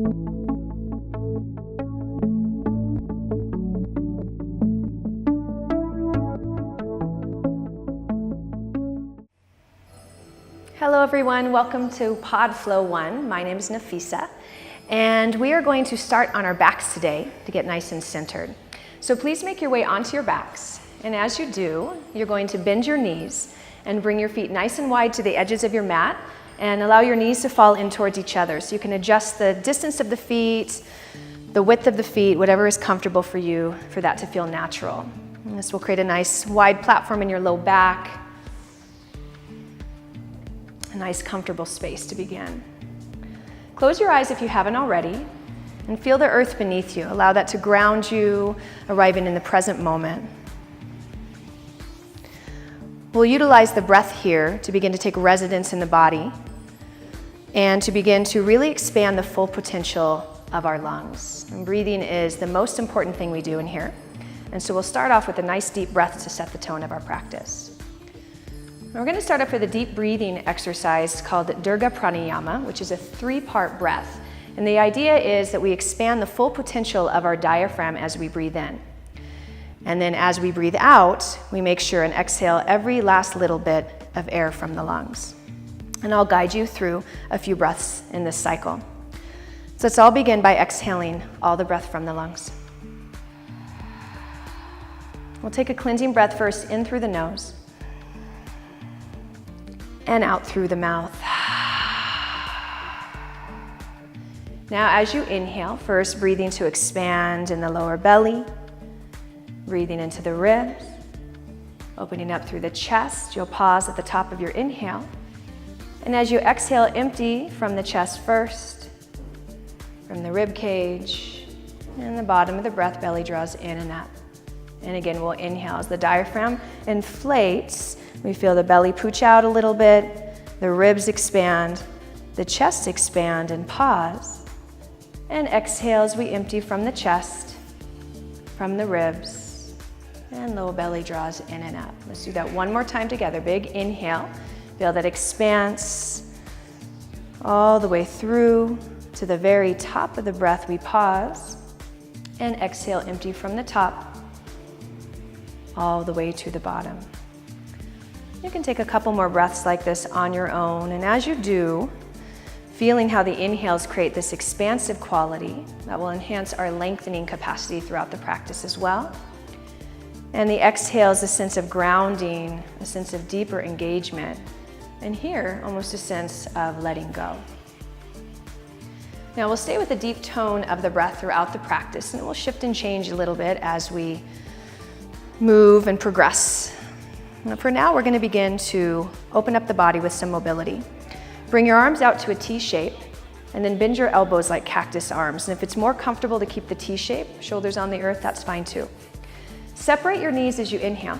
Hello everyone, welcome to podFLOW 1. My name is Nafisa, and we are going to start on our backs today to get nice and centered. So please make your way onto your backs, and as you do, you're going to bend your knees and bring your feet nice and wide to the edges of your mat and allow your knees to fall in towards each other. So you can adjust the distance of the feet, the width of the feet, whatever is comfortable for you for that to feel natural. And this will create a nice wide platform in your low back. A nice comfortable space to begin. Close your eyes if you haven't already and feel the earth beneath you. Allow that to ground you, arriving in the present moment. We'll utilize the breath here to begin to take residence in the body and to begin to really expand the full potential of our lungs. And breathing is the most important thing we do in here. And so we'll start off with a nice deep breath to set the tone of our practice. We're going to start off with a deep breathing exercise called Dirga Pranayama, which is a 3-part breath. And the idea is that we expand the full potential of our diaphragm as we breathe in. And then as we breathe out, we make sure and exhale every last little bit of air from the lungs. And I'll guide you through a few breaths in this cycle. So let's all begin by exhaling all the breath from the lungs. We'll take a cleansing breath first in through the nose and out through the mouth. Now as you inhale, first breathing to expand in the lower belly, breathing into the ribs, opening up through the chest. You'll pause at the top of your inhale. And as you exhale, empty from the chest first, from the rib cage, and the bottom of the breath, belly draws in and up. And again, we'll inhale as the diaphragm inflates. We feel the belly pooch out a little bit, the ribs expand, the chest expand, and pause. And exhale as we empty from the chest, from the ribs, and low belly draws in and up. Let's do that one more time together. Big inhale, feel that expanse all the way through to the very top of the breath. We pause, and exhale, empty from the top, all the way to the bottom. You can take a couple more breaths like this on your own, and as you do, feeling how the inhales create this expansive quality that will enhance our lengthening capacity throughout the practice as well. And the exhales, a sense of grounding, a sense of deeper engagement, and here, almost a sense of letting go. Now we'll stay with the deep tone of the breath throughout the practice, and it will shift and change a little bit as we move and progress. For now, we're going to begin to open up the body with some mobility. Bring your arms out to a T shape, and then bend your elbows like cactus arms. And if it's more comfortable to keep the T shape, shoulders on the earth, that's fine too. Separate your knees as you inhale,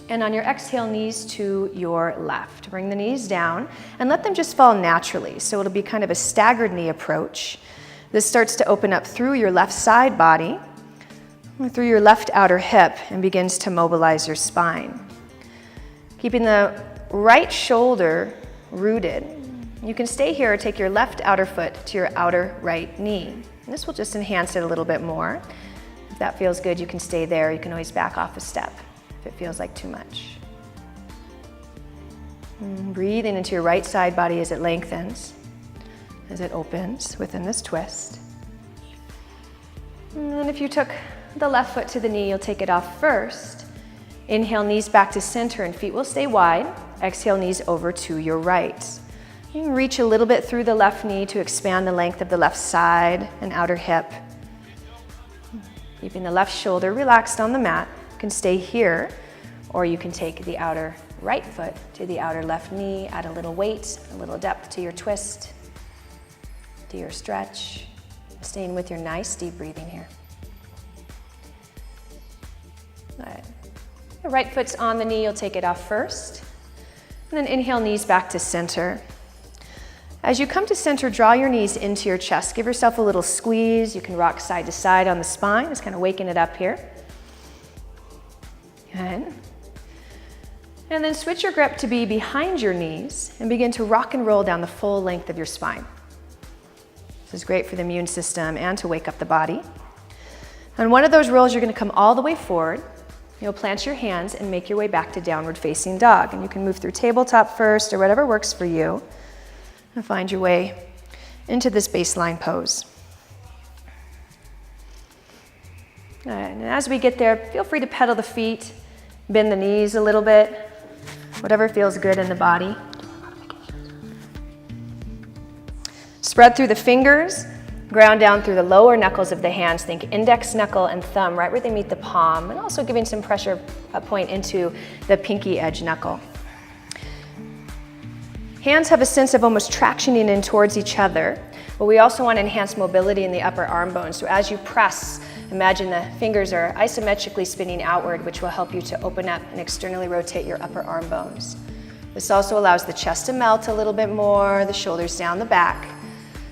and on your exhale, knees to your left. Bring the knees down and let them just fall naturally. So it'll be kind of a staggered knee approach. This starts to open up through your left side body, through your left outer hip, and begins to mobilize your spine. Keeping the right shoulder rooted, you can stay here or take your left outer foot to your outer right knee. And this will just enhance it a little bit more. If that feels good, you can stay there. You can always back off a step if it feels like too much. Breathing into your right side body as it lengthens, as it opens within this twist. And then if you took the left foot to the knee, you'll take it off first. Inhale, knees back to center and feet will stay wide. Exhale, knees over to your right. You can reach a little bit through the left knee to expand the length of the left side and outer hip. Keeping the left shoulder relaxed on the mat. You can stay here, or you can take the outer right foot to the outer left knee, add a little weight, a little depth to your twist, to your stretch. Staying with your nice deep breathing here. All right. The right foot's on the knee, you'll take it off first. And then inhale, knees back to center. As you come to center, draw your knees into your chest. Give yourself a little squeeze. You can rock side to side on the spine, just kind of waking it up here. Good. And then switch your grip to be behind your knees and begin to rock and roll down the full length of your spine. This is great for the immune system and to wake up the body. On one of those rolls, you're going to come all the way forward. You'll plant your hands and make your way back to downward facing dog. And you can move through tabletop first or whatever works for you. And find your way into this baseline pose. All right, and as we get there, feel free to pedal the feet, bend the knees a little bit, whatever feels good in the body. Spread through the fingers, ground down through the lower knuckles of the hands. Think index knuckle and thumb right where they meet the palm, and also giving some pressure point into the pinky edge knuckle. Hands have a sense of almost tractioning in towards each other, but we also want to enhance mobility in the upper arm bones. So as you press, imagine the fingers are isometrically spinning outward, which will help you to open up and externally rotate your upper arm bones. This also allows the chest to melt a little bit more, the shoulders down the back.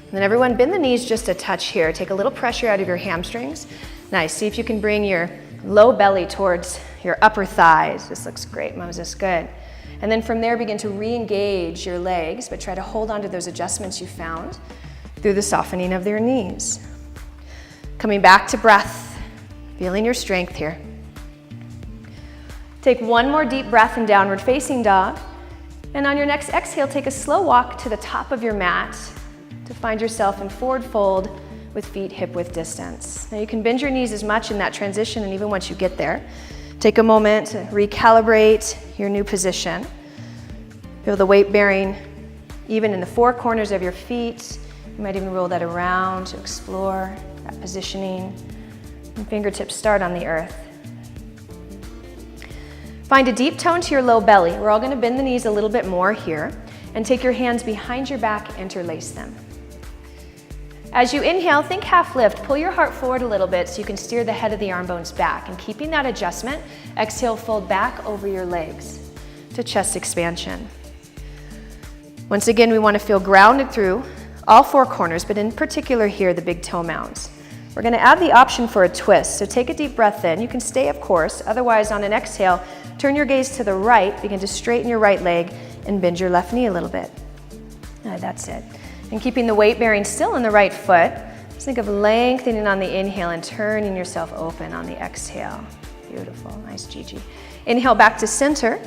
And then everyone bend the knees just a touch here. Take a little pressure out of your hamstrings. Nice. See if you can bring your low belly towards your upper thighs. This looks great, Moses. Good. And then from there, begin to re-engage your legs, but try to hold on to those adjustments you found through the softening of your knees. Coming back to breath, feeling your strength here. Take one more deep breath in downward facing dog. And on your next exhale, take a slow walk to the top of your mat to find yourself in forward fold with feet hip-width distance. Now you can bend your knees as much in that transition, and even once you get there, take a moment to recalibrate your new position. Feel the weight bearing even in the four corners of your feet. You might even roll that around to explore that positioning. And fingertips start on the earth. Find a deep tone to your low belly. We're all going to bend the knees a little bit more here, and take your hands behind your back, interlace them. As you inhale, think half lift. Pull your heart forward a little bit so you can steer the head of the arm bones back. And keeping that adjustment, exhale, fold back over your legs to chest expansion. Once again, we want to feel grounded through all four corners, but in particular here, the big toe mounds. We're going to add the option for a twist. So take a deep breath in. You can stay, of course. Otherwise, on an exhale, turn your gaze to the right. Begin to straighten your right leg and bend your left knee a little bit. That's it. And keeping the weight bearing still in the right foot, just think of lengthening on the inhale and turning yourself open on the exhale. Beautiful, nice, Gigi. Inhale back to center,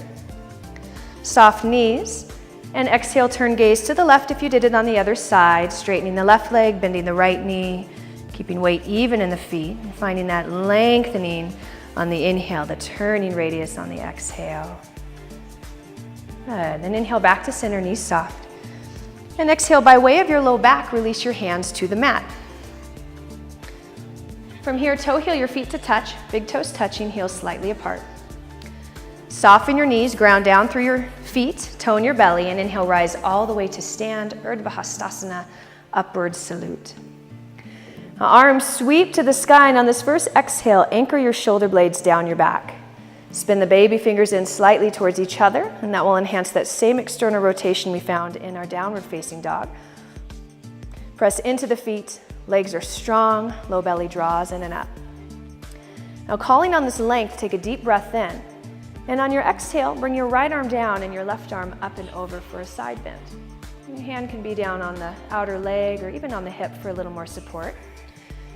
soft knees, and exhale, turn gaze to the left if you did it on the other side, straightening the left leg, bending the right knee, keeping weight even in the feet, and finding that lengthening on the inhale, the turning radius on the exhale. Good, then inhale back to center, knees soft. And exhale, by way of your low back, release your hands to the mat. From here, toe heel your feet to touch, big toes touching, heels slightly apart. Soften your knees, ground down through your feet, tone your belly, and inhale, rise all the way to stand, Urdhva Hastasana, upward salute. Now, arms sweep to the sky, and on this first exhale, anchor your shoulder blades down your back. Spin the baby fingers in slightly towards each other, and that will enhance that same external rotation we found in our downward facing dog. Press into the feet, legs are strong, low belly draws in and up. Now calling on this length, take a deep breath in, and on your exhale, bring your right arm down and your left arm up and over for a side bend. Your hand can be down on the outer leg or even on the hip for a little more support.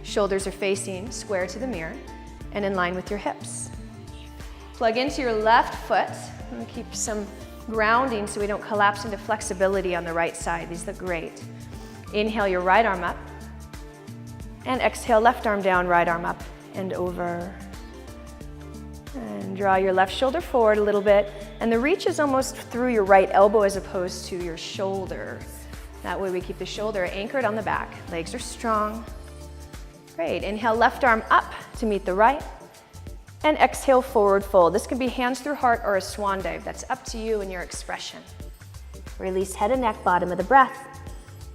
Shoulders are facing square to the mirror and in line with your hips. Plug into your left foot and keep some grounding so we don't collapse into flexibility on the right side. These look great. Inhale your right arm up and exhale left arm down, right arm up and over. And draw your left shoulder forward a little bit, and the reach is almost through your right elbow as opposed to your shoulder. That way we keep the shoulder anchored on the back. Legs are strong. Great. Inhale left arm up to meet the right. And exhale, forward fold. This can be hands through heart or a swan dive. That's up to you and your expression. Release head and neck, bottom of the breath.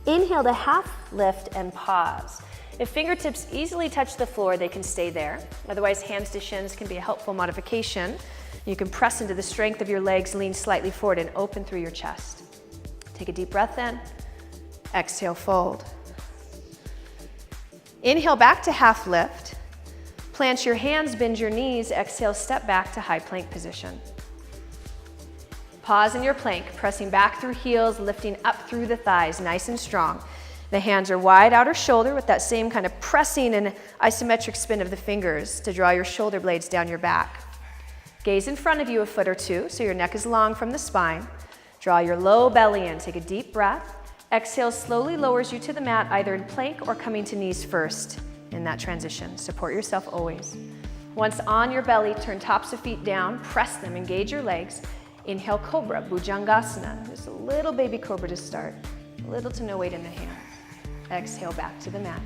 Inhale to half lift and pause. If fingertips easily touch the floor, they can stay there. Otherwise, hands to shins can be a helpful modification. You can press into the strength of your legs, lean slightly forward and open through your chest. Take a deep breath in. Exhale, fold. Inhale back to half lift. Plant your hands, bend your knees, exhale, step back to high plank position. Pause in your plank, pressing back through heels, lifting up through the thighs, nice and strong. The hands are wide outer shoulder with that same kind of pressing and isometric spin of the fingers to draw your shoulder blades down your back. Gaze in front of you a foot or two so your neck is long from the spine. Draw your low belly in. Take a deep breath. Exhale slowly lowers you to the mat, either in plank or coming to knees first in that transition. Support yourself always. Once on your belly, turn tops of feet down, press them, engage your legs. Inhale, Cobra, Bhujangasana. Just a little baby Cobra to start. Little to no weight in the hands. Exhale back to the mat.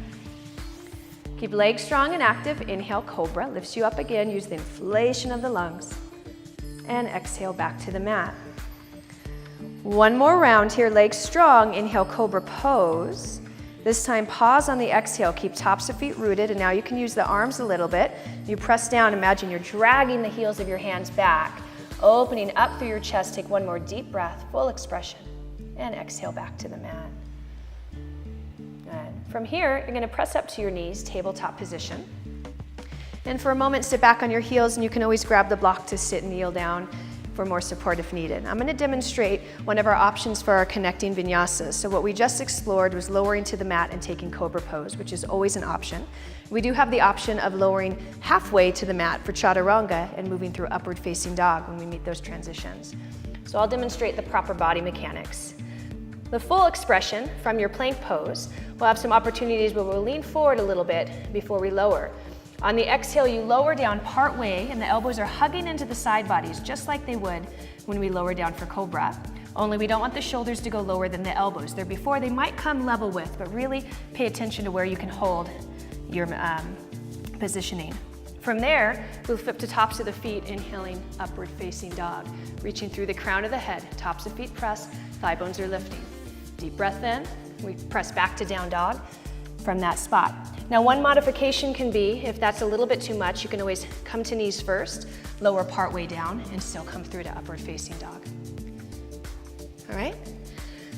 Keep legs strong and active. Inhale, Cobra, lifts you up again. Use the inflation of the lungs. And exhale back to the mat. One more round here, legs strong. Inhale, Cobra pose. This time, pause on the exhale. Keep tops of feet rooted, and now you can use the arms a little bit. You press down. Imagine you're dragging the heels of your hands back, opening up through your chest. Take one more deep breath, full expression, and exhale back to the mat. Good. From here, you're going to press up to your knees, tabletop position. And for a moment, sit back on your heels, and you can always grab the block to sit and kneel down for more support if needed. I'm going to demonstrate one of our options for our connecting vinyasas. So what we just explored was lowering to the mat and taking Cobra pose, which is always an option. We do have the option of lowering halfway to the mat for chaturanga and moving through upward facing dog when we meet those transitions. So I'll demonstrate the proper body mechanics. The full expression from your plank pose, we'll have some opportunities where we'll lean forward a little bit before we lower. On the exhale, you lower down part way and the elbows are hugging into the side bodies just like they would when we lower down for Cobra. Only we don't want the shoulders to go lower than the elbows. They're before they might come level with, but really pay attention to where you can hold your positioning. From there, we'll flip to tops of the feet, inhaling upward facing dog. Reaching through the crown of the head, tops of feet press, thigh bones are lifting. Deep breath in, we press back to down dog from that spot. Now one modification can be, if that's a little bit too much, you can always come to knees first, lower part way down, and still come through to upward facing dog. All right,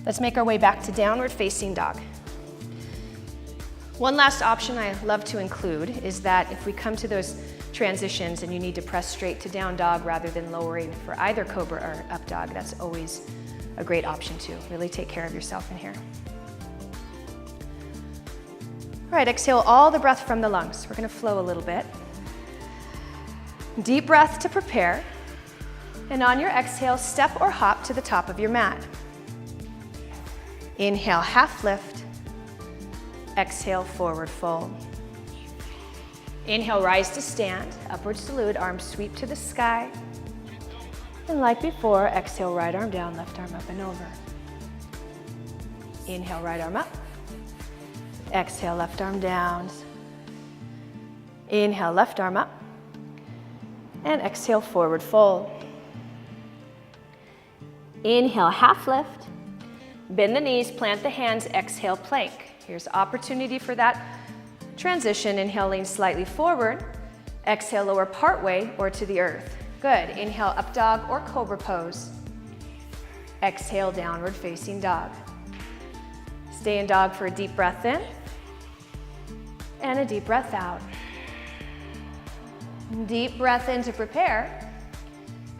let's make our way back to downward facing dog. One last option I love to include is that if we come to those transitions and you need to press straight to down dog rather than lowering for either Cobra or up dog, that's always a great option too. Really take care of yourself in here. All right, exhale all the breath from the lungs. We're gonna flow a little bit. Deep breath to prepare. And on your exhale, step or hop to the top of your mat. Inhale, half lift. Exhale, forward fold. Inhale, rise to stand. Upward salute, arms sweep to the sky. And like before, exhale, right arm down, left arm up and over. Inhale, right arm up. Exhale, left arm down. Inhale, left arm up. And exhale, forward fold. Inhale, half lift. Bend the knees, plant the hands, exhale, plank. Here's opportunity for that transition. Inhale, lean slightly forward. Exhale, lower part way or to the earth. Good. Inhale, up dog or Cobra pose. Exhale, downward facing dog. Stay in dog for a deep breath in and a deep breath out. Deep breath in to prepare.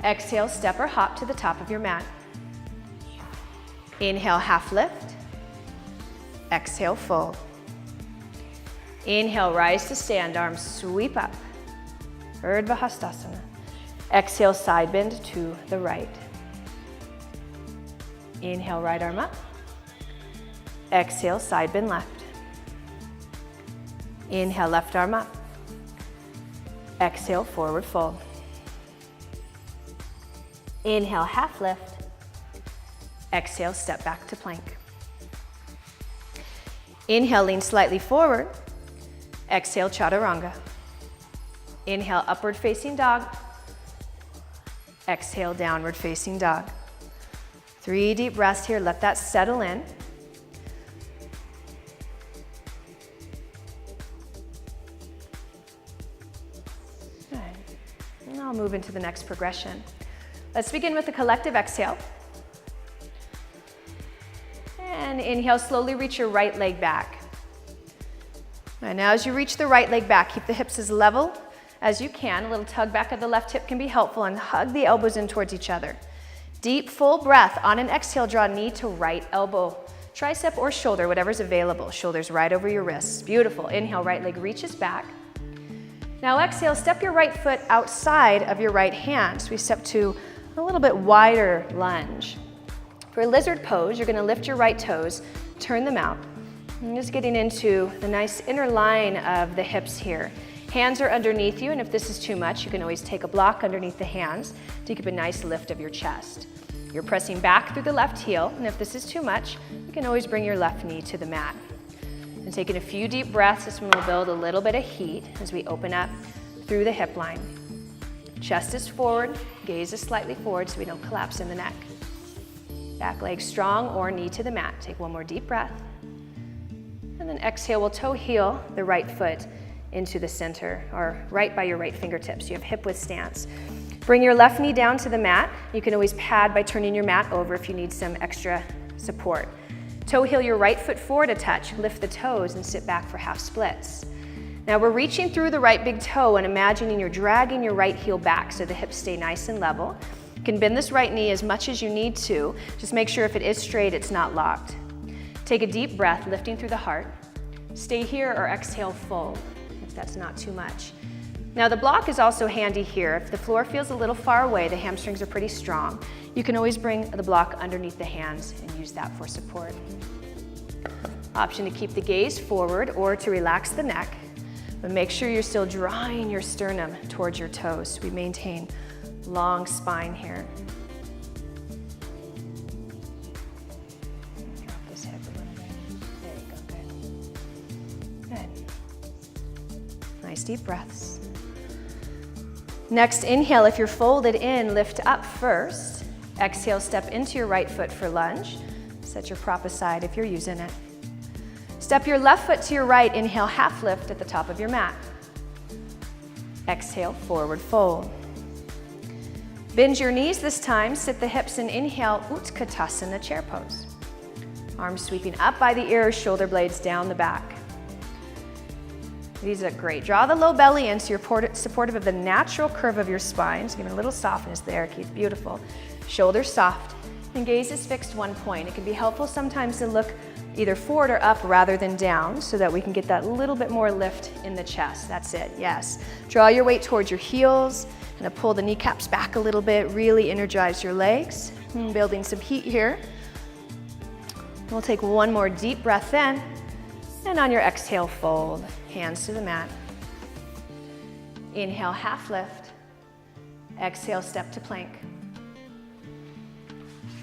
Exhale, step or hop to the top of your mat. Inhale, half lift. Exhale, fold. Inhale, rise to stand, arms sweep up. Urdhva Hastasana. Exhale, side bend to the right. Inhale, right arm up. Exhale, side bend left. Inhale, left arm up. Exhale, forward fold. Inhale, half lift. Exhale, step back to plank. Inhale, lean slightly forward. Exhale, chaturanga. Inhale, upward facing dog. Exhale, downward facing dog. 3 deep breaths here, let that settle in. Good. And I'll move into the next progression. Let's begin with a collective exhale. And inhale, slowly reach your right leg back. And now as you reach the right leg back, keep the hips as level as you can. A little tug back of the left hip can be helpful, and hug the elbows in towards each other. Deep, full breath. On an exhale, draw knee to right elbow tricep or shoulder, whatever's available. Shoulders right over your wrists. Beautiful. Inhale, right leg reaches back. Now exhale, step your right foot outside of your right hand. So we step to a little bit wider lunge. For lizard pose, you're gonna lift your right toes, turn them out. I'm just getting into the nice inner line of the hips here. Hands are underneath you, and if this is too much, you can always take a block underneath the hands to keep a nice lift of your chest. You're pressing back through the left heel, and if this is too much, you can always bring your left knee to the mat. And taking a few deep breaths, this one will build a little bit of heat as we open up through the hip line. Chest is forward, gaze is slightly forward so we don't collapse in the neck. Back leg strong or knee to the mat. Take one more deep breath. And then exhale, we'll toe heel the right foot into the center, or right by your right fingertips. You have hip width stance. Bring your left knee down to the mat. You can always pad by turning your mat over if you need some extra support. Toe heel your right foot forward a touch. Lift the toes and sit back for half splits. Now we're reaching through the right big toe and imagining you're dragging your right heel back so the hips stay nice and level. You can bend this right knee as much as you need to. Just make sure if it is straight, it's not locked. Take a deep breath, lifting through the heart. Stay here or exhale, fold, if that's not too much. Now the block is also handy here. If the floor feels a little far away, the hamstrings are pretty strong. You can always bring the block underneath the hands and use that for support. Option to keep the gaze forward or to relax the neck, but make sure you're still drawing your sternum towards your toes so we maintain long spine here. Drop this hip a little bit. There you go, good. Good. Nice deep breaths. Next, inhale, if you're folded in, lift up first. Exhale, step into your right foot for lunge. Set your prop aside if you're using it. Step your left foot to your right, inhale, half lift at the top of your mat. Exhale, forward fold. Bend your knees this time, sit the hips and inhale, Utkatasana, chair pose. Arms sweeping up by the ears, shoulder blades down the back. These are great. Draw the low belly in so you're supportive of the natural curve of your spine. So give it a little softness there, Keith, beautiful. Shoulders soft and gaze is fixed one point. It can be helpful sometimes to look either forward or up rather than down so that we can get that little bit more lift in the chest. That's it, yes. Draw your weight towards your heels and pull the kneecaps back a little bit, really energize your legs. Building some heat here. We'll take one more deep breath in, and on your exhale, fold. Hands to the mat. Inhale, half lift. Exhale, step to plank.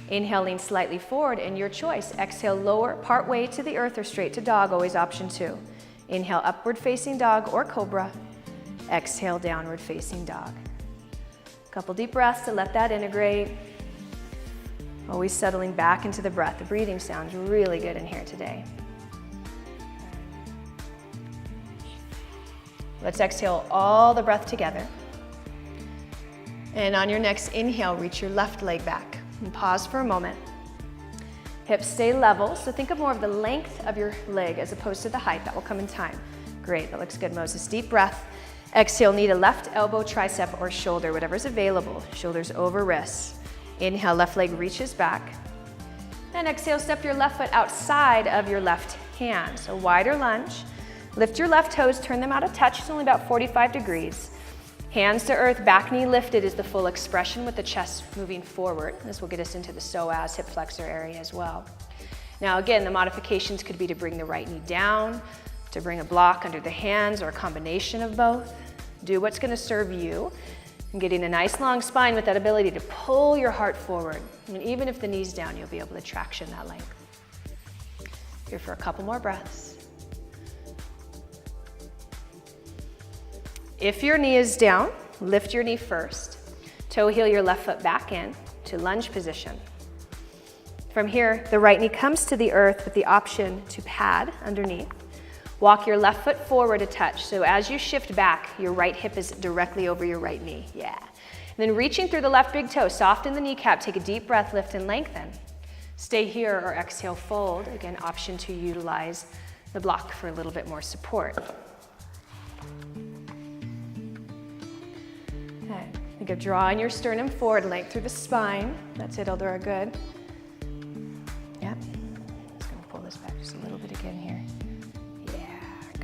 Inhale, lean slightly forward, and your choice. Exhale, lower part way to the earth or straight to dog, always option 2. Inhale, upward facing dog or cobra. Exhale, downward facing dog. Couple deep breaths to let that integrate. Always settling back into the breath. The breathing sounds really good in here today. Let's exhale all the breath together. And on your next inhale, reach your left leg back and pause for a moment. Hips stay level, so think of more of the length of your leg as opposed to the height. That will come in time. Great, that looks good, Moses. Deep breath. Exhale, knee to left elbow, tricep, or shoulder, whatever's available. Shoulders over wrists. Inhale, left leg reaches back. And exhale, step your left foot outside of your left hand. So wider lunge. Lift your left toes, turn them out a touch. It's only about 45 degrees. Hands to earth, back knee lifted is the full expression with the chest moving forward. This will get us into the psoas, hip flexor area as well. Now again, the modifications could be to bring the right knee down, to bring a block under the hands, or a combination of both. Do what's going to serve you. And getting a nice long spine with that ability to pull your heart forward. And even if the knee's down, you'll be able to traction that length. Here for a couple more breaths. If your knee is down, lift your knee first. Toe heel your left foot back in to lunge position. From here, the right knee comes to the earth with the option to pad underneath. Walk your left foot forward a touch. So as you shift back, your right hip is directly over your right knee. Yeah. And then reaching through the left big toe, soften the kneecap, take a deep breath, lift and lengthen. Stay here or exhale, fold. Again, option to utilize the block for a little bit more support. Okay. Think of drawing your sternum forward, length through the spine. That's it, Eldora, good. Yep. Just gonna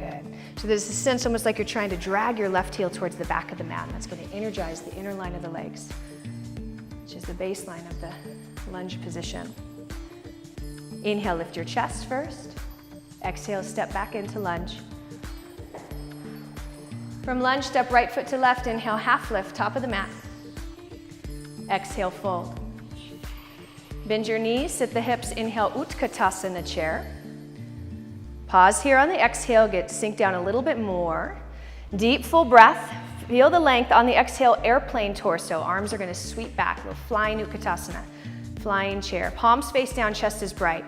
Good. So there's a sense almost like you're trying to drag your left heel towards the back of the mat, and that's going to energize the inner line of the legs, which is the baseline of the lunge position. Inhale, lift your chest first. Exhale, step back into lunge. From lunge, step right foot to left. Inhale, half lift, top of the mat. Exhale, fold. Bend your knees, sit the hips. Inhale, Utkatasana chair. Pause here on the exhale, sink down a little bit more. Deep, full breath. Feel the length on the exhale, airplane torso. Arms are going to sweep back, little flying Utkatasana, flying chair. Palms face down, chest is bright.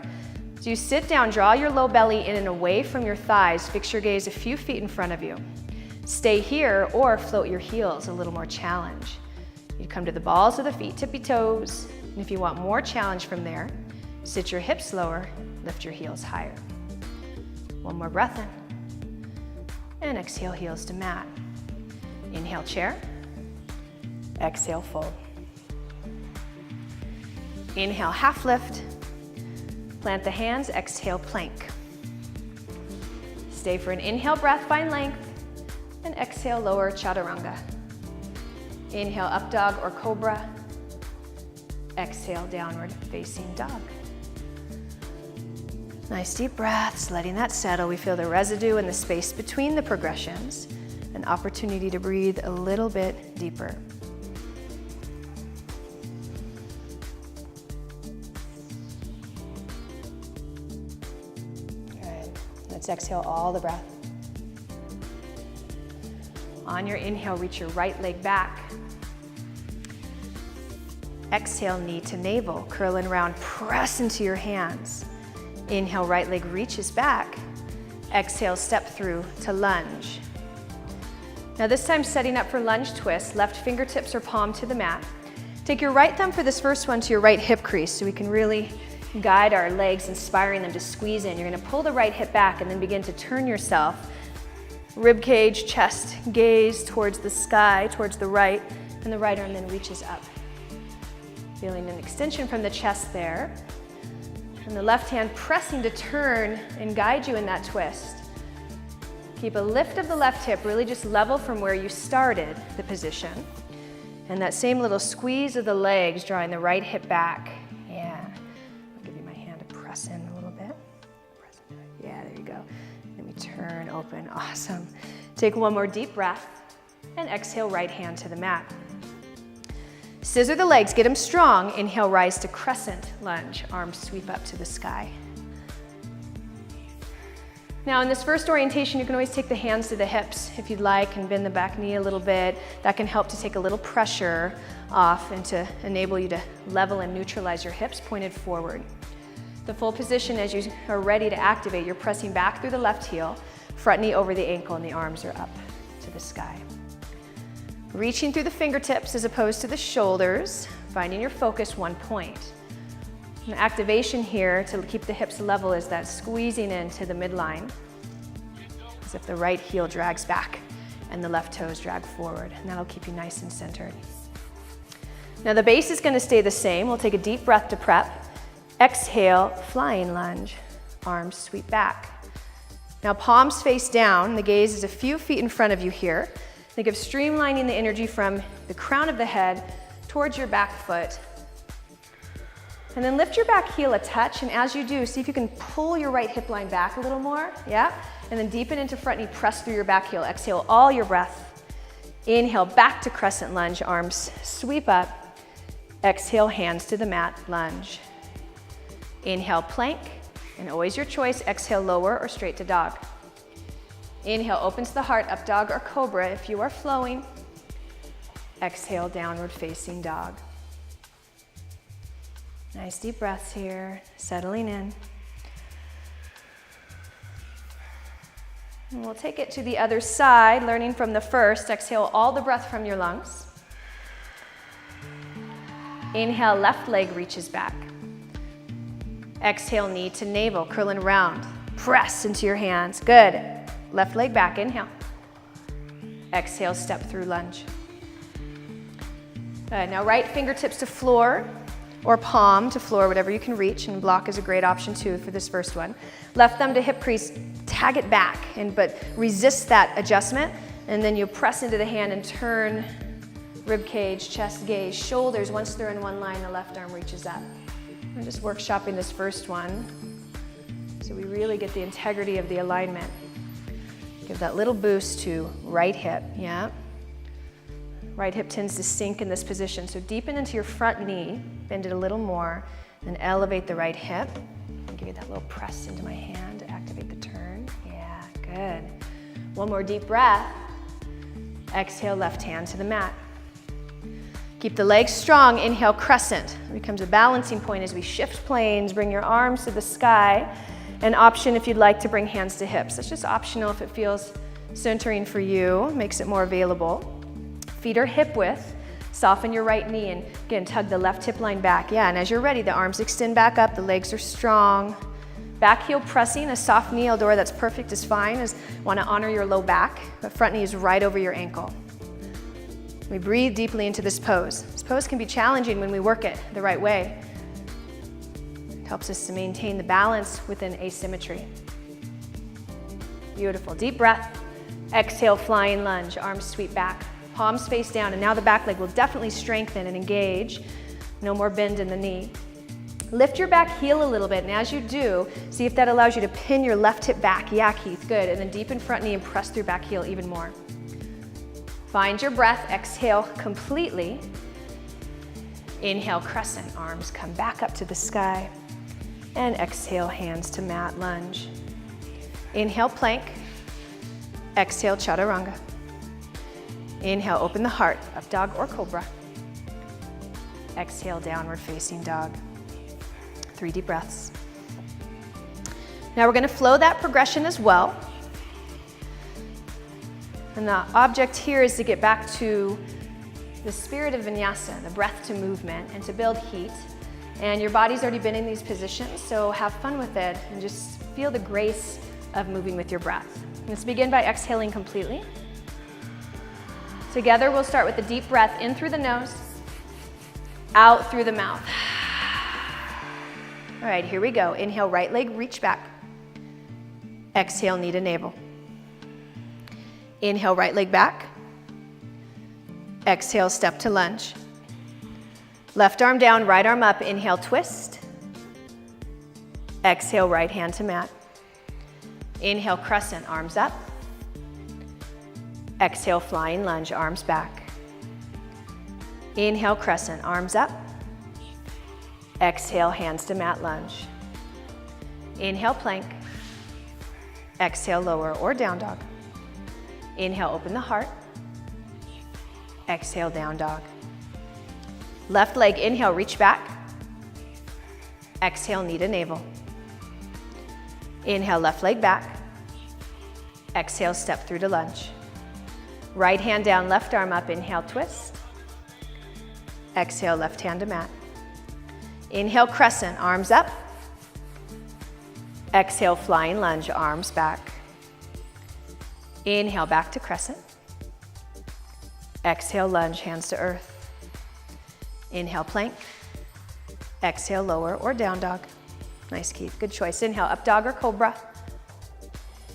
As you sit down, draw your low belly in and away from your thighs. Fix your gaze a few feet in front of you. Stay here or float your heels, a little more challenge. You come to the balls of the feet, tippy toes. And if you want more challenge from there, sit your hips lower, lift your heels higher. One more breath in. And exhale, heels to mat. Inhale, chair. Exhale, fold. Inhale, half lift. Plant the hands, exhale, plank. Stay for an inhale, breath, find length. And exhale, lower chaturanga. Inhale, up dog or cobra. Exhale, downward facing dog. Nice deep breaths, letting that settle. We feel the residue and the space between the progressions. An opportunity to breathe a little bit deeper. Good. Let's exhale all the breath. On your inhale, reach your right leg back. Exhale, knee to navel, curl and round, press into your hands. Inhale, right leg reaches back. Exhale, step through to lunge. Now this time setting up for lunge twist, left fingertips or palm to the mat. Take your right thumb for this first one to your right hip crease so we can really guide our legs, inspiring them to squeeze in. You're going to pull the right hip back and then begin to turn yourself. Rib cage, chest, gaze towards the sky, towards the right, and the right arm then reaches up. Feeling an extension from the chest there. And the left hand pressing to turn and guide you in that twist. Keep a lift of the left hip, really just level from where you started the position. And that same little squeeze of the legs, drawing the right hip back. Yeah. I'll give you my hand to press in a little bit. Press into it. Yeah, there you go. Let me turn, open, awesome. Take one more deep breath and exhale, right hand to the mat. Scissor the legs, get them strong. Inhale, rise to crescent lunge. Arms sweep up to the sky. Now in this first orientation, you can always take the hands to the hips if you'd like and bend the back knee a little bit. That can help to take a little pressure off and to enable you to level and neutralize your hips pointed forward. The full position as you are ready to activate, you're pressing back through the left heel, front knee over the ankle, and the arms are up to the sky. Reaching through the fingertips as opposed to the shoulders, finding your focus, one point. And activation here to keep the hips level is that squeezing into the midline, as if the right heel drags back and the left toes drag forward, and that'll keep you nice and centered. Now the base is going to stay the same. We'll take a deep breath to prep. Exhale, flying lunge, arms sweep back. Now palms face down, the gaze is a few feet in front of you here. Think of streamlining the energy from the crown of the head towards your back foot. And then lift your back heel a touch, and as you do, see if you can pull your right hip line back a little more, yeah? And then deepen into front knee, press through your back heel. Exhale all your breath. Inhale, back to crescent lunge, arms sweep up. Exhale, hands to the mat, lunge. Inhale, plank, and always your choice, exhale, lower or straight to dog. Inhale, opens the heart, up dog or cobra if you are flowing. Exhale, downward facing dog. Nice deep breaths here, settling in. And we'll take it to the other side, learning from the first. Exhale all the breath from your lungs. Inhale, left leg reaches back. Exhale, knee to navel, curl and round. Press into your hands, good. Left leg back, inhale. Exhale, step through lunge. Good, now right fingertips to floor or palm to floor, whatever you can reach, and block is a great option too for this first one. Left thumb to hip crease, tag it back, but resist that adjustment, and then you press into the hand and turn rib cage, chest, gaze, shoulders. Once they're in one line, the left arm reaches up. We're just workshopping this first one so we really get the integrity of the alignment. Give that little boost to right hip, yeah. Right hip tends to sink in this position, so deepen into your front knee, bend it a little more, then elevate the right hip. Give you that little press into my hand to activate the turn. Yeah, good. One more deep breath. Exhale, left hand to the mat. Keep the legs strong. Inhale, crescent. It becomes a balancing point as we shift planes. Bring your arms to the sky. An option if you'd like to bring hands to hips. It's just optional if it feels centering for you. Makes it more available. Feet are hip width. Soften your right knee and again, tug the left hip line back. Yeah, and as you're ready, the arms extend back up, the legs are strong. Back heel pressing, a soft knee, Eldora, that's perfect is fine. Want to honor your low back, but front knee is right over your ankle. We breathe deeply into this pose. This pose can be challenging when we work it the right way. It helps us to maintain the balance within asymmetry. Beautiful, deep breath. Exhale, flying lunge, arms sweep back. Palms face down, and now the back leg will definitely strengthen and engage. No more bend in the knee. Lift your back heel a little bit, and as you do, see if that allows you to pin your left hip back. Yeah, Keith, good. And then deepen front knee and press through back heel even more. Find your breath, exhale completely. Inhale, crescent, arms come back up to the sky. And exhale, hands to mat, lunge. Inhale, plank. Exhale, chaturanga. Inhale, open the heart, up dog or cobra. Exhale, downward facing dog. 3 deep breaths. Now we're going to flow that progression as well. And the object here is to get back to the spirit of Vinyasa, the breath to movement, and to build heat. And your body's already been in these positions, so have fun with it and just feel the grace of moving with your breath. Let's begin by exhaling completely. Together, we'll start with a deep breath in through the nose, out through the mouth. All right, here we go. Inhale, right leg, reach back. Exhale, knee to navel. Inhale, right leg back. Exhale, step to lunge. Left arm down, right arm up. Inhale, twist. Exhale, right hand to mat. Inhale, crescent, arms up. Exhale, flying lunge, arms back. Inhale, crescent, arms up. Exhale, hands to mat, lunge. Inhale, plank. Exhale, lower or down dog. Inhale, open the heart. Exhale, down dog. Left leg, inhale, reach back. Exhale, knee to navel. Inhale, left leg back. Exhale, step through to lunge. Right hand down, left arm up, inhale, twist. Exhale, left hand to mat. Inhale, crescent, arms up. Exhale, flying lunge, arms back. Inhale, back to crescent. Exhale, lunge, hands to earth. Inhale, plank. Exhale, lower or down dog. Nice, Keith, good choice. Inhale, up dog or cobra.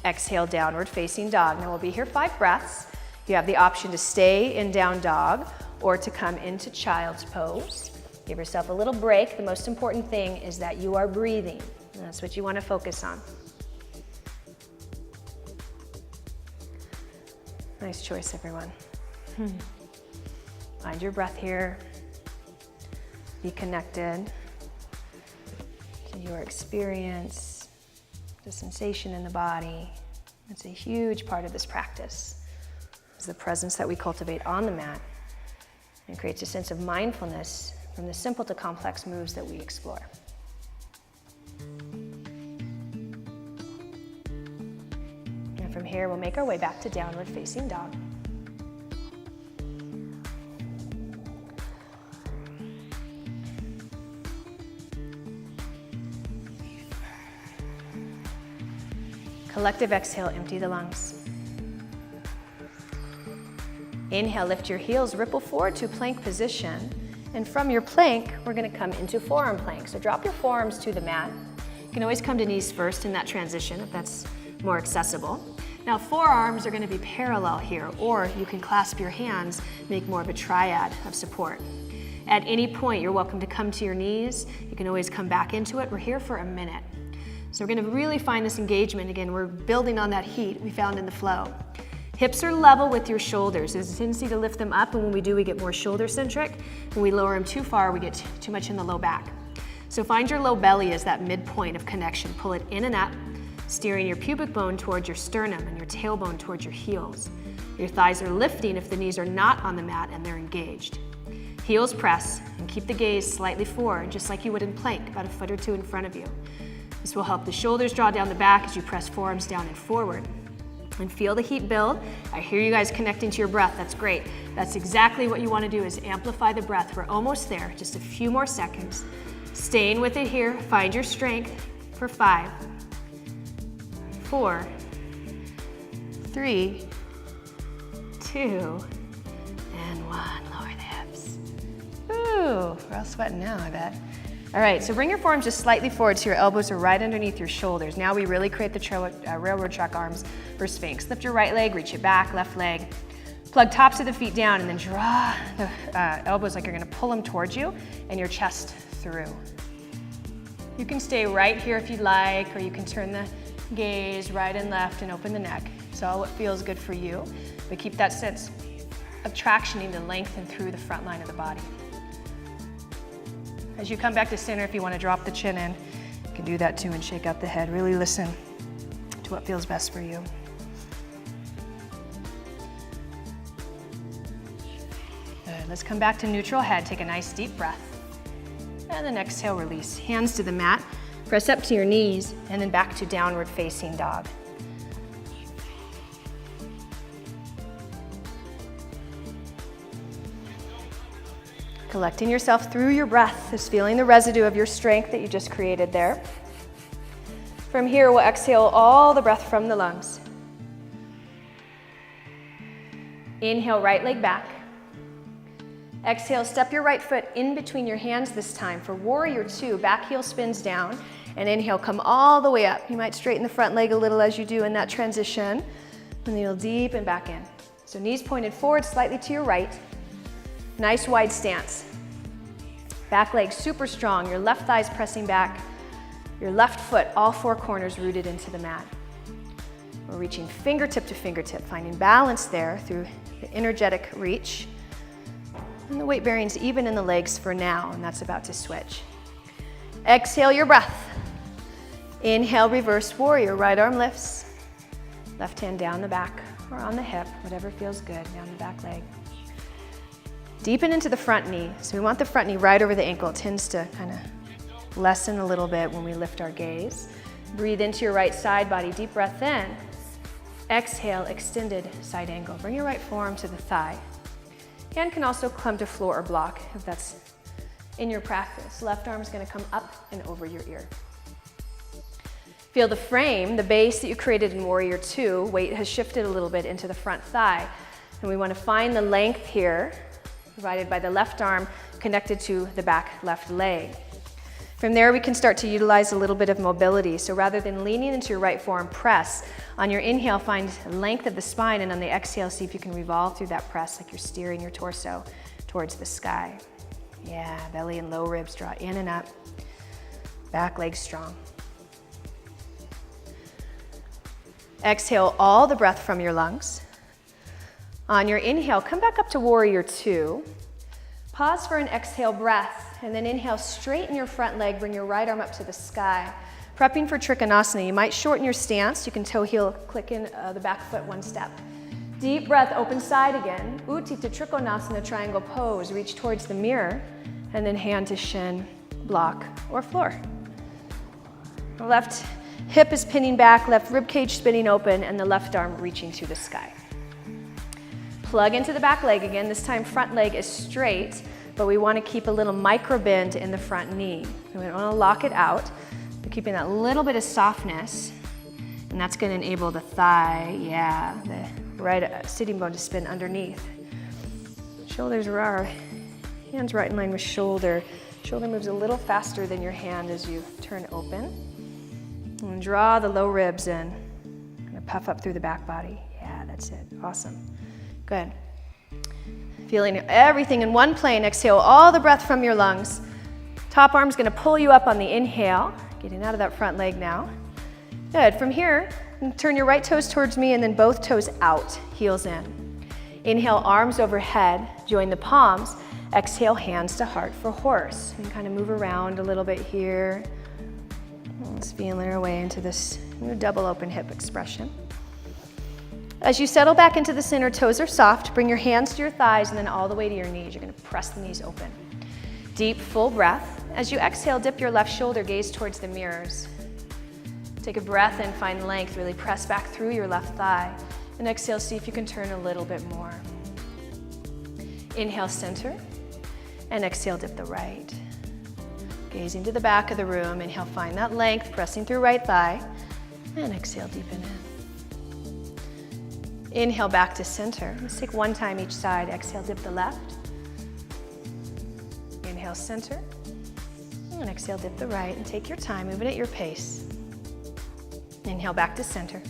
Exhale, downward facing dog. Now we'll be here 5 breaths. You have the option to stay in down dog or to come into child's pose. Give yourself a little break. The most important thing is that you are breathing. And that's what you want to focus on. Nice choice, everyone. Find your breath here. Be connected to your experience, the sensation in the body. It's a huge part of this practice. Is the presence that we cultivate on the mat and creates a sense of mindfulness from the simple to complex moves that we explore. And from here, we'll make our way back to downward facing dog. Collective exhale, empty the lungs. Inhale, lift your heels, ripple forward to plank position. And from your plank, we're gonna come into forearm plank. So drop your forearms to the mat. You can always come to knees first in that transition if that's more accessible. Now forearms are going to be parallel here, or you can clasp your hands, make more of a triad of support. At any point, you're welcome to come to your knees. You can always come back into it. We're here for a minute. So we're going to really find this engagement. Again, we're building on that heat we found in the flow. Hips are level with your shoulders. There's a tendency to lift them up, and when we do, we get more shoulder-centric. When we lower them too far, we get too much in the low back. So find your low belly as that midpoint of connection. Pull it in and up, steering your pubic bone towards your sternum and your tailbone towards your heels. Your thighs are lifting if the knees are not on the mat and they're engaged. Heels press, and keep the gaze slightly forward, just like you would in plank, about a foot or two in front of you. This will help the shoulders draw down the back as you press forearms down and forward. And feel the heat build. I hear you guys connecting to your breath. That's great. That's exactly what you want to do, is amplify the breath. We're almost there, just a few more seconds. Staying with it here. Find your strength for 5, 4, 3, 2, and 1. Lower the hips. Ooh, we're all sweating now, I bet. All right, so bring your forearms just slightly forward so your elbows are right underneath your shoulders. Now we really create the railroad track arms for Sphinx. Lift your right leg, reach it back, left leg. Plug tops of the feet down and then draw the elbows like you're gonna pull them towards you and your chest through. You can stay right here if you'd like, or you can turn the gaze right and left and open the neck. It's all what feels good for you, but keep that sense of traction to lengthen through the front line of the body. As you come back to center, if you want to drop the chin in, you can do that too and shake out the head. Really listen to what feels best for you. Good. Let's come back to neutral head. Take a nice deep breath. And then exhale, release. Hands to the mat. Press up to your knees and then back to downward facing dog. Collecting yourself through your breath, is feeling the residue of your strength that you just created there. From here, we'll exhale all the breath from the lungs. Inhale, right leg back. Exhale, step your right foot in between your hands this time for warrior 2. Back heel spins down. And inhale, come all the way up. You might straighten the front leg a little as you do in that transition. And then you'll deepen back in. So knees pointed forward, slightly to your right. Nice wide stance. Back leg super strong. Your left thigh's pressing back. Your left foot, all 4 corners rooted into the mat. We're reaching fingertip to fingertip, finding balance there through the energetic reach. And the weight bearing's even in the legs for now, and that's about to switch. Exhale your breath. Inhale, reverse warrior. Right arm lifts. Left hand down the back or on the hip, whatever feels good, down the back leg. Deepen into the front knee. So we want the front knee right over the ankle. It tends to kind of lessen a little bit when we lift our gaze. Breathe into your right side body. Deep breath in. Exhale, extended side angle. Bring your right forearm to the thigh. Hand can also come to floor or block if that's in your practice. Left arm is going to come up and over your ear. Feel the frame, the base that you created in warrior 2. Weight has shifted a little bit into the front thigh. And we want to find the length here, provided by the left arm connected to the back left leg. From there, we can start to utilize a little bit of mobility. So rather than leaning into your right forearm, press. On your inhale, find length of the spine, and on the exhale, see if you can revolve through that press like you're steering your torso towards the sky. Yeah, belly and low ribs draw in and up. Back leg strong. Exhale all the breath from your lungs. On your inhale, come back up to warrior 2. Pause for an exhale breath, and then inhale, straighten your front leg, bring your right arm up to the sky. Prepping for Trikonasana, you might shorten your stance. You can toe heel click in the back foot 1 step. Deep breath, open side again. Utthita Trikonasana, triangle pose. Reach towards the mirror, and then hand to shin, block, or floor. The left hip is pinning back, left rib cage spinning open, and the left arm reaching to the sky. Plug into the back leg again. This time front leg is straight, but we want to keep a little micro bend in the front knee. So we don't want to lock it out. We're keeping that little bit of softness, and that's going to enable the thigh, the right sitting bone to spin underneath. Shoulders are hands right in line with shoulder. Shoulder moves a little faster than your hand as you turn open. And draw the low ribs in. puff up through the back body. Yeah, that's it. Awesome. Good. Feeling everything in one plane. Exhale all the breath from your lungs. Top arm's going to pull you up on the inhale. Getting out of that front leg now. Good. From here, turn your right toes towards me and then both toes out, heels in. Inhale, arms overhead. Join the palms. Exhale, hands to heart for horse. And kind of move around a little bit here. Just feeling our way into this new double open hip expression. As you settle back into the center, toes are soft. Bring your hands to your thighs and then all the way to your knees. You're going to press the knees open. Deep, full breath. As you exhale, dip your left shoulder, gaze towards the mirrors. Take a breath in, find length. Really press back through your left thigh. And exhale, see if you can turn a little bit more. Inhale, center. And exhale, dip the right. Gazing to the back of the room. Inhale, find that length, pressing through right thigh. And exhale, deepen in. Inhale, back to center. Let's take one time each side. Exhale, dip the left. Inhale, center. And exhale, dip the right. And take your time, move it at your pace. Inhale, back to center.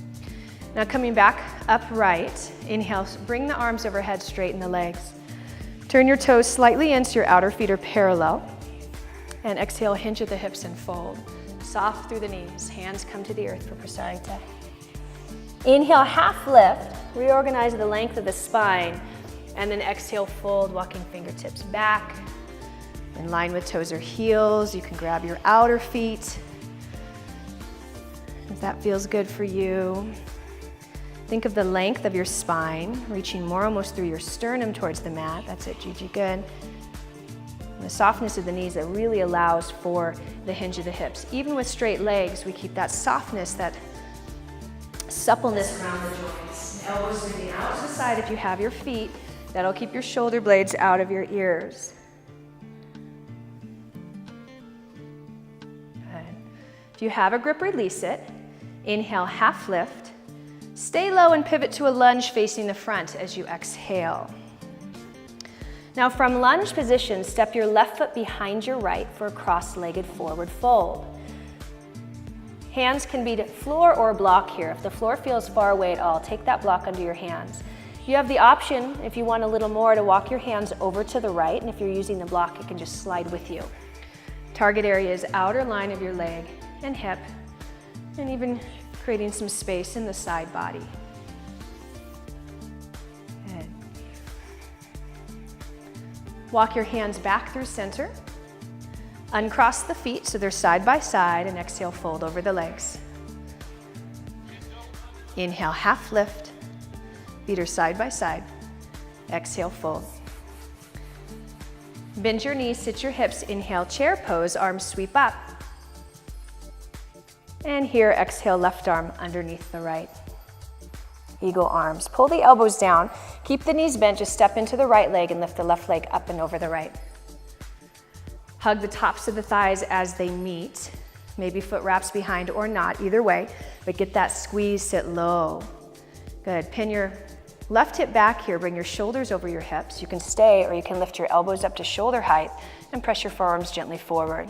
Now coming back upright. Inhale, bring the arms overhead, straighten the legs. Turn your toes slightly in so your outer feet are parallel. And exhale, hinge at the hips and fold. Soft through the knees. Hands come to the earth for Prasarita. Inhale, half lift. Reorganize the length of the spine. And then exhale, fold, walking fingertips back. In line with toes or heels, you can grab your outer feet. If that feels good for you. Think of the length of your spine, reaching more almost through your sternum towards the mat. That's it, Gigi, good. And the softness of the knees that really allows for the hinge of the hips. Even with straight legs, we keep that softness, that suppleness around the joints. Elbows moving out to the side if you have your feet. That'll keep your shoulder blades out of your ears. Good. If you have a grip, release it. Inhale, half lift. Stay low and pivot to a lunge facing the front as you exhale. Now from lunge position, step your left foot behind your right for a cross-legged forward fold. Hands can be to floor or block here. If the floor feels far away at all, take that block under your hands. You have the option, if you want a little more, to walk your hands over to the right, and if you're using the block, it can just slide with you. Target area is outer line of your leg and hip, and even creating some space in the side body. Good. Walk your hands back through center. Uncross the feet so they're side by side, and exhale, fold over the legs. Inhale, half lift. Feet are side by side. Exhale, fold. Bend your knees, sit your hips. Inhale, chair pose, arms sweep up. And here, exhale, left arm underneath the right. Eagle arms. Pull the elbows down. Keep the knees bent. Just step into the right leg and lift the left leg up and over the right. Hug the tops of the thighs as they meet. Maybe foot wraps behind or not, either way. But get that squeeze, sit low. Good. Pin your left hip back here. Bring your shoulders over your hips. You can stay or you can lift your elbows up to shoulder height and press your forearms gently forward.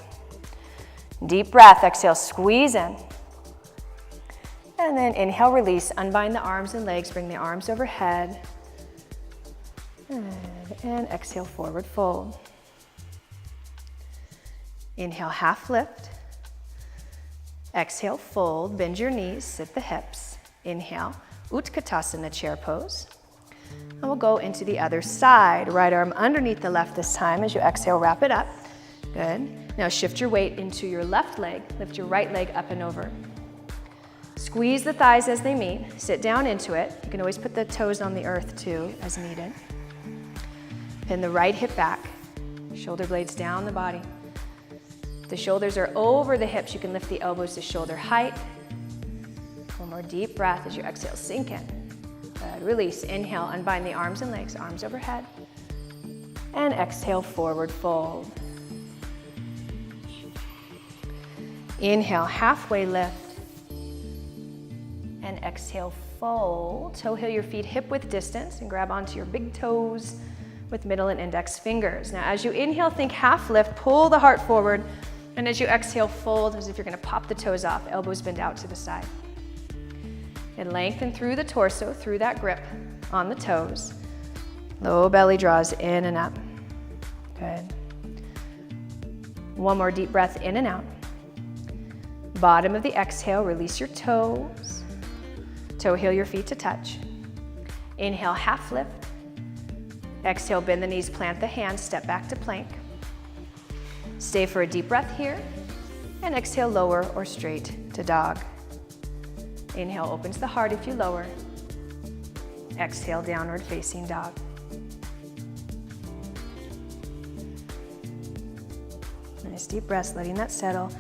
Deep breath, exhale, squeeze in. And then inhale, release, unbind the arms and legs, bring the arms overhead. And exhale, forward fold. Inhale, half lift. Exhale, fold, bend your knees, sit the hips. Inhale, Utkatasana chair pose. And we'll go into the other side. Right arm underneath the left this time. As you exhale, wrap it up. Good. Now shift your weight into your left leg. Lift your right leg up and over. Squeeze the thighs as they meet. Sit down into it. You can always put the toes on the earth too, as needed. Pin the right hip back. Shoulder blades down the body. If the shoulders are over the hips, you can lift the elbows to shoulder height. One more deep breath as you exhale, sink in. Good. Release. Inhale, unbind the arms and legs, arms overhead. And exhale, forward fold. Inhale, halfway lift. And exhale, fold. Toe heel your feet hip width distance and grab onto your big toes with middle and index fingers. Now as you inhale, think half lift, pull the heart forward. And as you exhale, fold as if you're gonna pop the toes off, elbows bend out to the side. And lengthen through the torso, through that grip on the toes. Low belly draws in and up. Good. One more deep breath in and out. Bottom of the exhale, release your toes. Toe heel your feet to touch. Inhale, half lift. Exhale, bend the knees, plant the hands, step back to plank. Stay for a deep breath here. And exhale, lower or straight to dog. Inhale, opens the heart if you lower. Exhale, downward facing dog. Nice deep breaths, letting that settle.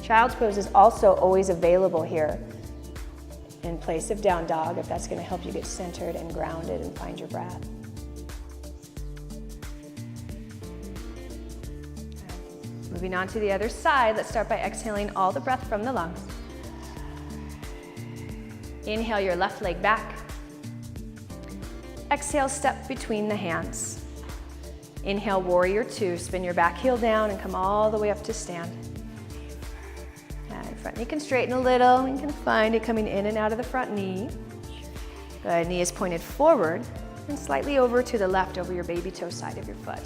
Child's pose is also always available here in place of down dog, if that's going to help you get centered and grounded and find your breath. Moving on to the other side, let's start by exhaling all the breath from the lungs. Inhale your left leg back. Exhale, step between the hands. Inhale, warrior two. Spin your back heel down and come all the way up to stand. Front knee can straighten a little. You can find it coming in and out of the front knee. Good, knee is pointed forward and slightly over to the left over your baby toe side of your foot.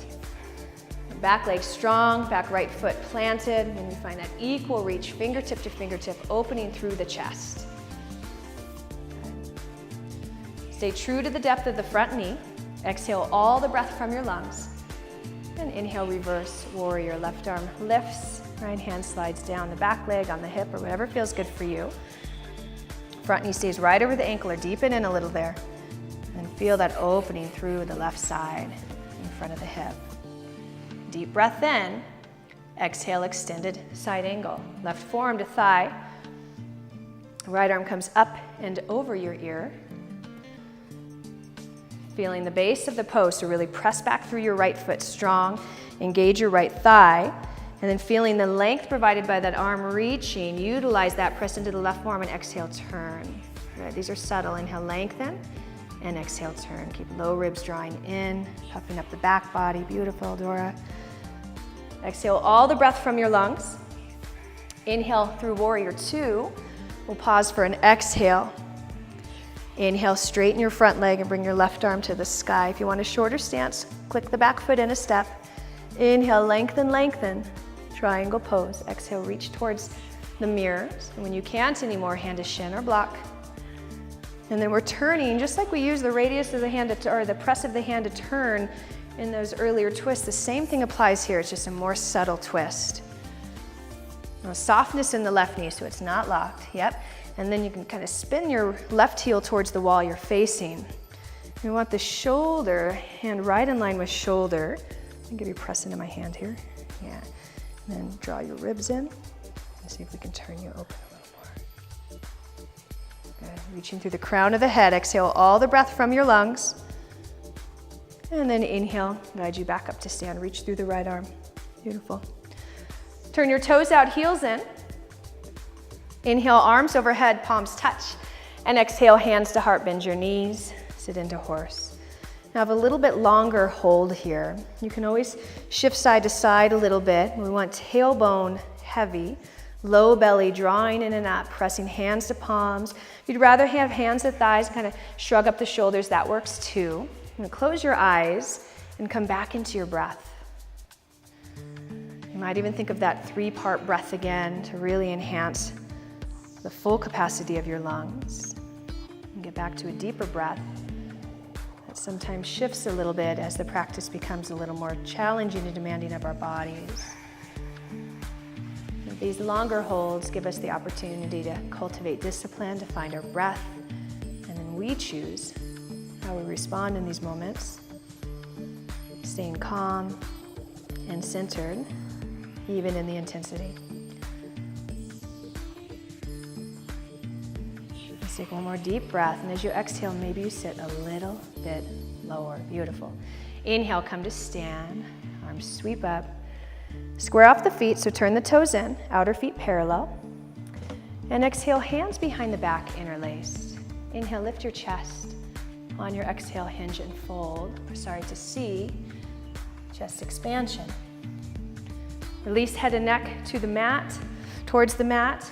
Back leg strong, back right foot planted, and you find that equal reach, fingertip to fingertip, opening through the chest. Stay true to the depth of the front knee. Exhale all the breath from your lungs. And inhale, reverse warrior. Left arm lifts, right hand slides down the back leg on the hip or whatever feels good for you. Front knee stays right over the ankle or deepen in a little there. And feel that opening through the left side in front of the hip. Deep breath in. Exhale, extended side angle. Left forearm to thigh. Right arm comes up and over your ear. Feeling the base of the pose, so really press back through your right foot strong. Engage your right thigh. And then feeling the length provided by that arm reaching, utilize that, press into the left forearm and exhale, turn. Good. These are subtle. Inhale, lengthen. And exhale, turn. Keep low ribs drawing in, puffing up the back body. Beautiful, Dora. Exhale all the breath from your lungs. Inhale through warrior two. We'll pause for an exhale. Inhale, straighten your front leg and bring your left arm to the sky. If you want a shorter stance, click the back foot in a step. Inhale, lengthen, lengthen. Triangle pose. Exhale, reach towards the mirrors. And when you can't anymore, hand to shin or block. And then we're turning, just like we use the radius of the hand or the press of the hand to turn in those earlier twists. The same thing applies here. It's just a more subtle twist. Now, softness in the left knee, so it's not locked. Yep. And then you can kind of spin your left heel towards the wall you're facing. We want the shoulder, hand right in line with shoulder. I'll give you press into my hand here. Yeah. And then draw your ribs in. And see if we can turn you open a little more. Good. Reaching through the crown of the head. Exhale all the breath from your lungs. And then inhale, guide you back up to stand. Reach through the right arm. Beautiful. Turn your toes out, heels in. Inhale, arms overhead, palms touch. And exhale, hands to heart, bend your knees, sit into horse. Now have a little bit longer hold here. You can always shift side to side a little bit. We want tailbone heavy, low belly, drawing in and up, pressing hands to palms. If you'd rather have hands at thighs, kind of shrug up the shoulders, that works too. And close your eyes and come back into your breath. You might even think of that 3-part breath again to really enhance the full capacity of your lungs. And get back to a deeper breath that sometimes shifts a little bit as the practice becomes a little more challenging and demanding of our bodies. And these longer holds give us the opportunity to cultivate discipline, to find our breath, and then we choose how we respond in these moments, staying calm and centered, even in the intensity. Let's take one more deep breath, and as you exhale, maybe you sit a little bit lower. Beautiful. Inhale, come to stand, arms sweep up. Square off the feet, so turn the toes in, outer feet parallel. And exhale, hands behind the back, interlaced. Inhale, lift your chest. On your exhale, hinge and fold. We're starting to see chest expansion. Release head and neck to the mat, towards the mat.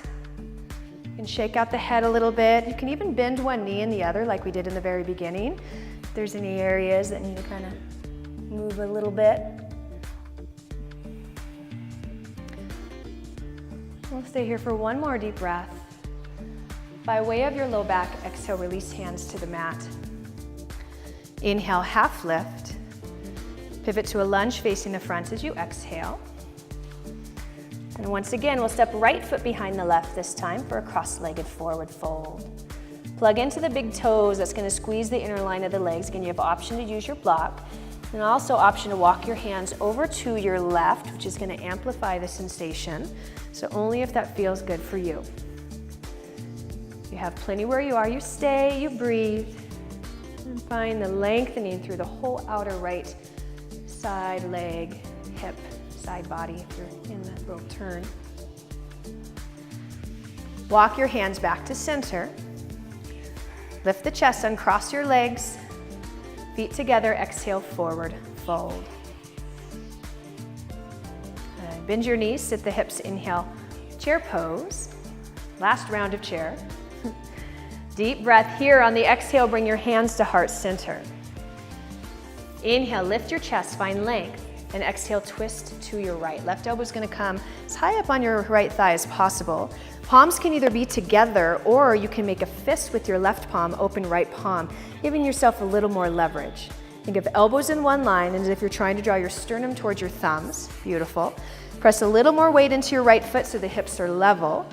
can shake out the head a little bit. You can even bend one knee and the other like we did in the very beginning. If there's any areas that need to kind of move a little bit. We'll stay here for one more deep breath. By way of your low back, exhale, release hands to the mat. Inhale, half lift. Pivot to a lunge facing the front as you exhale. And once again, we'll step right foot behind the left this time for a cross-legged forward fold. Plug into the big toes. That's going to squeeze the inner line of the legs. Again, you have option to use your block. And also option to walk your hands over to your left, which is going to amplify the sensation. So only if that feels good for you. You have plenty where you are. You stay, you breathe, and find the lengthening through the whole outer right side leg, hip, side body if you're in that little turn. Walk your hands back to center. Lift the chest, uncross your legs. Feet together, exhale, forward fold. Bend your knees, sit the hips, inhale, chair pose. Last round of chair. Deep breath here. On the exhale, bring your hands to heart center. Inhale, lift your chest, find length. And exhale, twist to your right. Left elbow is going to come as high up on your right thigh as possible. Palms can either be together or you can make a fist with your left palm, open right palm, giving yourself a little more leverage. Think of elbows in one line and as if you're trying to draw your sternum towards your thumbs. Beautiful. Press a little more weight into your right foot so the hips are level.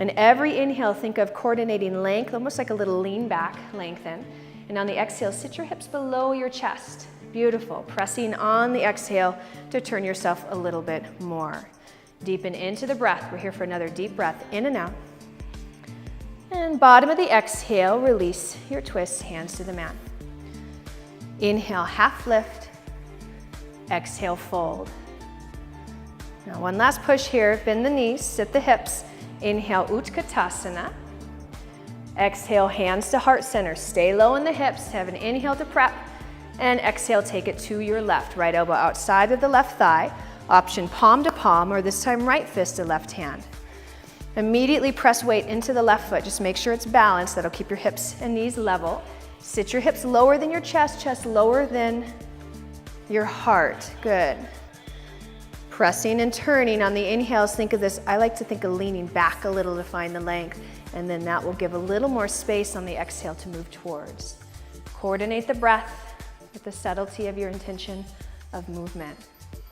And every inhale, think of coordinating length, almost like a little lean back, lengthen. And on the exhale, sit your hips below your chest. Beautiful. Pressing on the exhale to turn yourself a little bit more. Deepen into the breath. We're here for another deep breath, in and out. And bottom of the exhale, release your twist, hands to the mat. Inhale, half lift. Exhale, fold. Now one last push here. Bend the knees, sit the hips. Inhale, Utkatasana. Exhale, hands to heart center. Stay low in the hips. Have an inhale to prep. And exhale, take it to your left. Right elbow outside of the left thigh. Option palm to palm, or this time right fist to left hand. Immediately press weight into the left foot. Just make sure it's balanced. That'll keep your hips and knees level. Sit your hips lower than your chest, chest lower than your heart. Good. Pressing and turning on the inhales. Think of this, I like to think of leaning back a little to find the length, and then that will give a little more space on the exhale to move towards. Coordinate the breath with the subtlety of your intention of movement.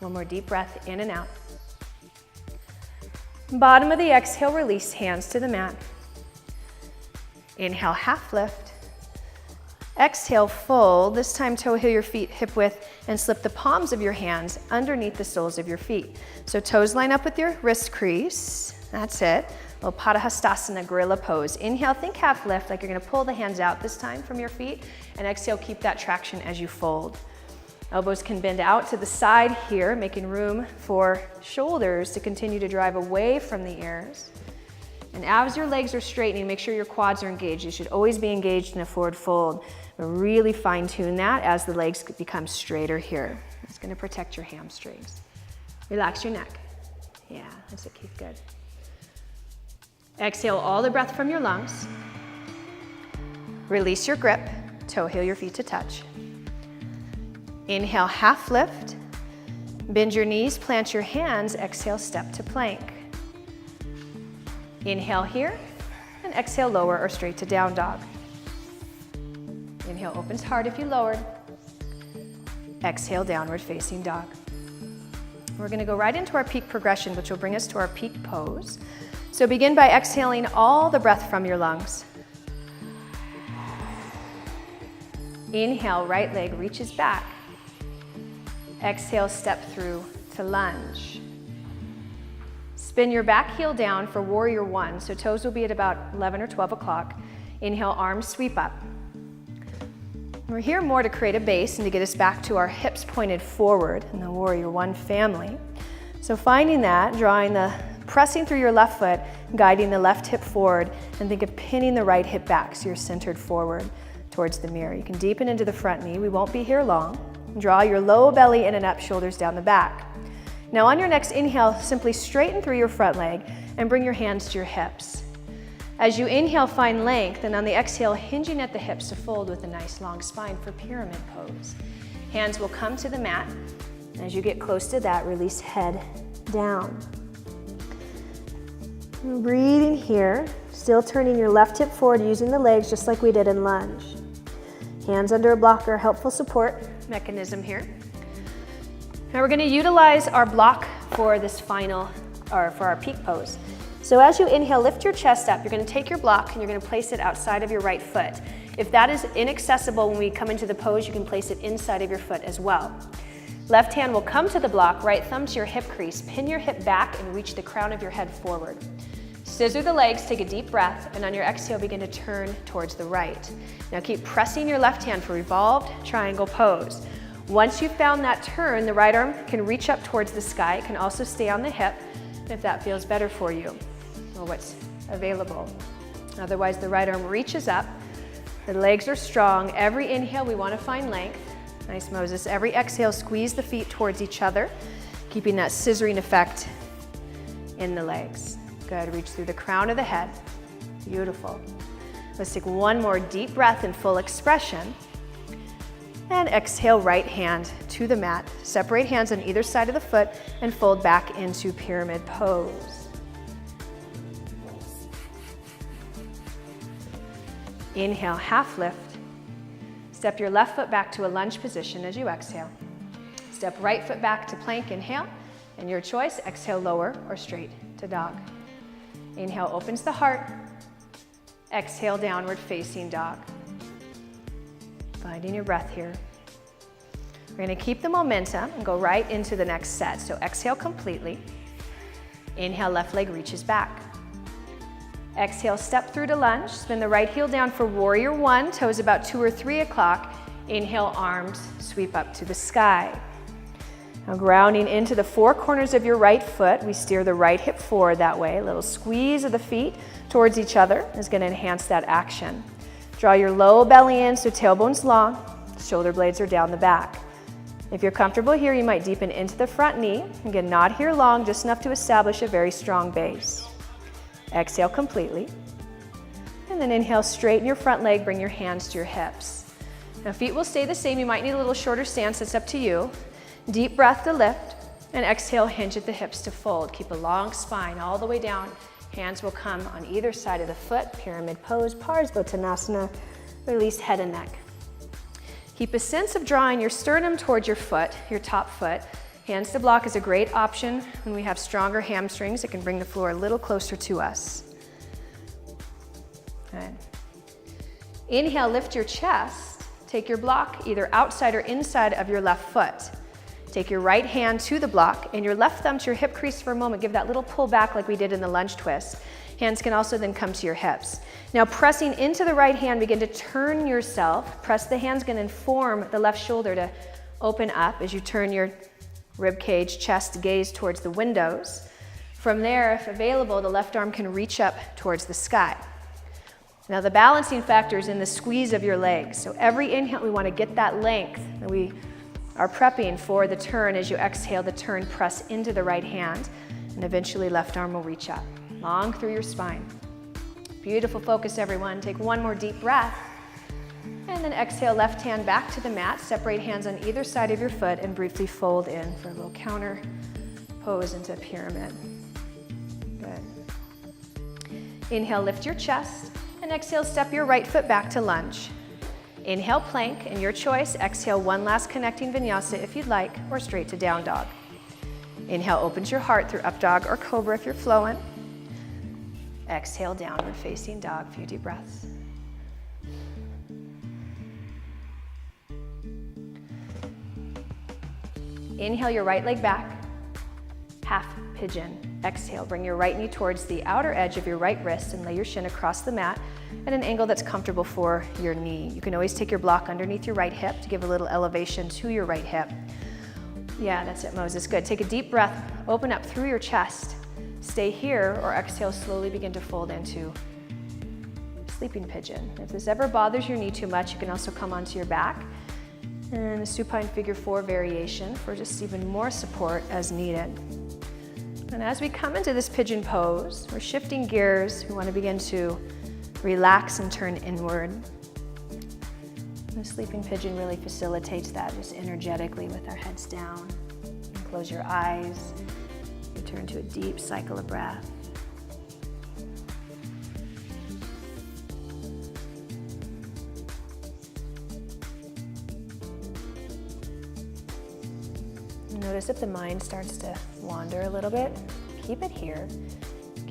One more deep breath, in and out. Bottom of the exhale, release hands to the mat. Inhale, half lift. Exhale, fold. This time toe heel your feet hip width and slip the palms of your hands underneath the soles of your feet. So toes line up with your wrist crease. That's it. Little Padahastasana, gorilla pose. Inhale, think half lift, like you're gonna pull the hands out this time from your feet. And exhale, keep that traction as you fold. Elbows can bend out to the side here, making room for shoulders to continue to drive away from the ears. And as your legs are straightening, make sure your quads are engaged. You should always be engaged in a forward fold. But really fine tune that as the legs become straighter here. It's gonna protect your hamstrings. Relax your neck. Yeah, that's it, Keith, good. Exhale all the breath from your lungs. Release your grip, toe heel your feet to touch. Inhale, half lift. Bend your knees, plant your hands, exhale, step to plank. Inhale here, and exhale, lower or straight to down dog. Inhale, opens hard if you lowered. Exhale, downward facing dog. We're gonna go right into our peak progression, which will bring us to our peak pose. So begin by exhaling all the breath from your lungs. Inhale, right leg reaches back. Exhale, step through to lunge. Spin your back heel down for warrior one, so toes will be at about 11 or 12 o'clock. Inhale, arms sweep up. We're here more to create a base and to get us back to our hips pointed forward in the warrior one family. So finding that, pressing through your left foot, guiding the left hip forward, and think of pinning the right hip back so you're centered forward towards the mirror. You can deepen into the front knee. We won't be here long. Draw your low belly in and up, shoulders down the back. Now on your next inhale, simply straighten through your front leg and bring your hands to your hips. As you inhale, find length, and on the exhale, hinging at the hips to fold with a nice long spine for pyramid pose. Hands will come to the mat. As you get close to that, release head down. Breathing here, still turning your left hip forward using the legs just like we did in lunge. Hands under a blocker, helpful support mechanism here. Now we're going to utilize our block for this final, or for our peak pose. So as you inhale, lift your chest up. You're going to take your block and you're going to place it outside of your right foot. If that is inaccessible when we come into the pose, you can place it inside of your foot as well. Left hand will come to the block, right thumb to your hip crease. Pin your hip back and reach the crown of your head forward. Scissor the legs, take a deep breath, and on your exhale, begin to turn towards the right. Now keep pressing your left hand for revolved triangle pose. Once you've found that turn, the right arm can reach up towards the sky. It can also stay on the hip if that feels better for you, or what's available. Otherwise, the right arm reaches up. The legs are strong. Every inhale, we want to find length. Nice, Moses. Every exhale, squeeze the feet towards each other, keeping that scissoring effect in the legs. Good. Reach through the crown of the head. Beautiful. Let's take one more deep breath in full expression. And exhale, right hand to the mat. Separate hands on either side of the foot and fold back into pyramid pose. Inhale, half lift. Step your left foot back to a lunge position as you exhale. Step right foot back to plank, inhale. And your choice, exhale, lower or straight to dog. Inhale, opens the heart. Exhale, downward facing dog. Finding your breath here. We're going to keep the momentum and go right into the next set. So exhale completely. Inhale, left leg reaches back. Exhale, step through to lunge. Spin the right heel down for warrior one, toes about 2 or 3 o'clock. Inhale, arms sweep up to the sky. Now grounding into the 4 corners of your right foot, we steer the right hip forward that way. A little squeeze of the feet towards each other is going to enhance that action. Draw your low belly in so tailbone's long, shoulder blades are down the back. If you're comfortable here, you might deepen into the front knee. Again, not here long, just enough to establish a very strong base. Exhale completely. And then inhale, straighten your front leg, bring your hands to your hips. Now feet will stay the same. You might need a little shorter stance, it's up to you. Deep breath to lift, and exhale, hinge at the hips to fold. Keep a long spine all the way down. Hands will come on either side of the foot, pyramid pose, Parsvottanasana. Release head and neck. Keep a sense of drawing your sternum towards your foot, your top foot. Hands to block is a great option when we have stronger hamstrings. It can bring the floor a little closer to us. Good. Inhale, lift your chest. Take your block either outside or inside of your left foot. Take your right hand to the block and your left thumb to your hip crease for a moment. Give that little pull back like we did in the lunge twist. Hands can also then come to your hips. Now pressing into the right hand, begin to turn yourself. Press the hands, going to inform the left shoulder to open up as you turn your rib cage, chest, gaze towards the windows. From there, if available, the left arm can reach up towards the sky. Now the balancing factor is in the squeeze of your legs. So every inhale, we want to get that length. And we are prepping for the turn. As you exhale, the turn, press into the right hand, and eventually left arm will reach up. Long through your spine. Beautiful focus, everyone. Take one more deep breath. And then exhale, left hand back to the mat. Separate hands on either side of your foot and briefly fold in for a little counter pose into pyramid. Good. Inhale, lift your chest. And exhale, step your right foot back to lunge. Inhale, plank, and your choice. Exhale, one last connecting vinyasa if you'd like, or straight to down dog. Inhale, opens your heart through up dog or cobra if you're flowing. Exhale, downward facing dog, a few deep breaths. Inhale your right leg back, half pigeon. Exhale, bring your right knee towards the outer edge of your right wrist and lay your shin across the mat at an angle that's comfortable for your knee. You can always take your block underneath your right hip to give a little elevation to your right hip. Yeah, that's it, Moses. Good. Take a deep breath, open up through your chest. Stay here or exhale, slowly begin to fold into sleeping pigeon. If this ever bothers your knee too much, you can also come onto your back. And the supine figure 4 variation for just even more support as needed. And as we come into this pigeon pose, we're shifting gears. We want to begin to relax and turn inward. The sleeping pigeon really facilitates that just energetically with our heads down. And close your eyes. Return to a deep cycle of breath. Notice if the mind starts to wander a little bit, keep it here.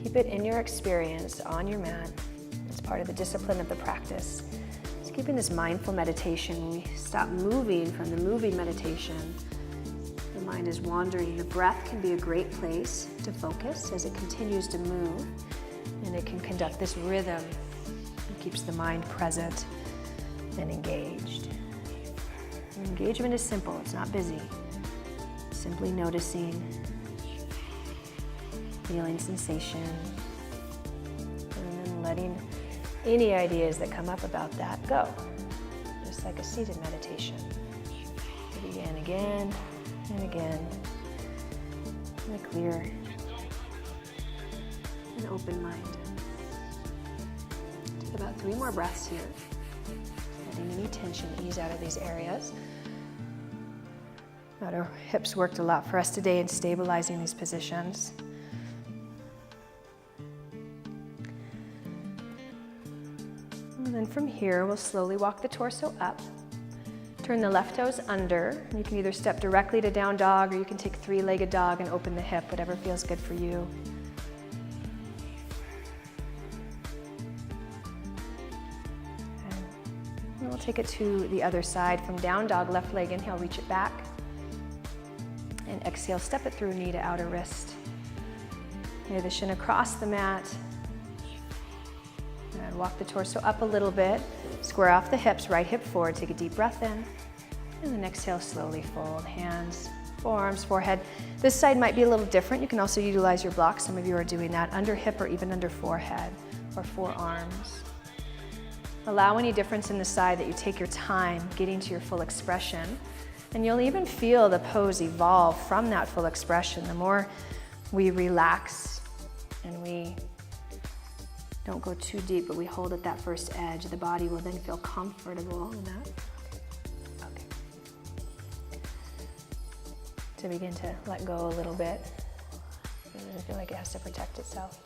Keep it in your experience, on your mat. It's part of the discipline of the practice. It's keeping this mindful meditation. When we stop moving from the moving meditation, the mind is wandering. Your breath can be a great place to focus as it continues to move, and it can conduct this rhythm. It keeps the mind present and engaged. And engagement is simple, it's not busy. Simply noticing, feeling sensation, and then letting any ideas that come up about that go, just like a seated meditation. We begin again and again in a clear and open mind. Take about 3 more breaths here, letting any tension ease out of these areas. Our hips worked a lot for us today in stabilizing these positions. And then from here, we'll slowly walk the torso up. Turn the left toes under. You can either step directly to down dog, or you can take 3-legged dog and open the hip, whatever feels good for you. And we'll take it to the other side. From down dog, left leg, inhale, reach it back. And exhale, step it through knee to outer wrist. Lay the shin across the mat. And walk the torso up a little bit. Square off the hips, right hip forward. Take a deep breath in. And then exhale, slowly fold. Hands, forearms, forehead. This side might be a little different. You can also utilize your blocks. Some of you are doing that under hip or even under forehead or forearms. Allow any difference in the side that you take your time getting to your full expression. And you'll even feel the pose evolve from that full expression. The more we relax and we don't go too deep, but we hold at that first edge, the body will then feel comfortable in that. Okay. To begin to let go a little bit. It doesn't feel like it has to protect itself.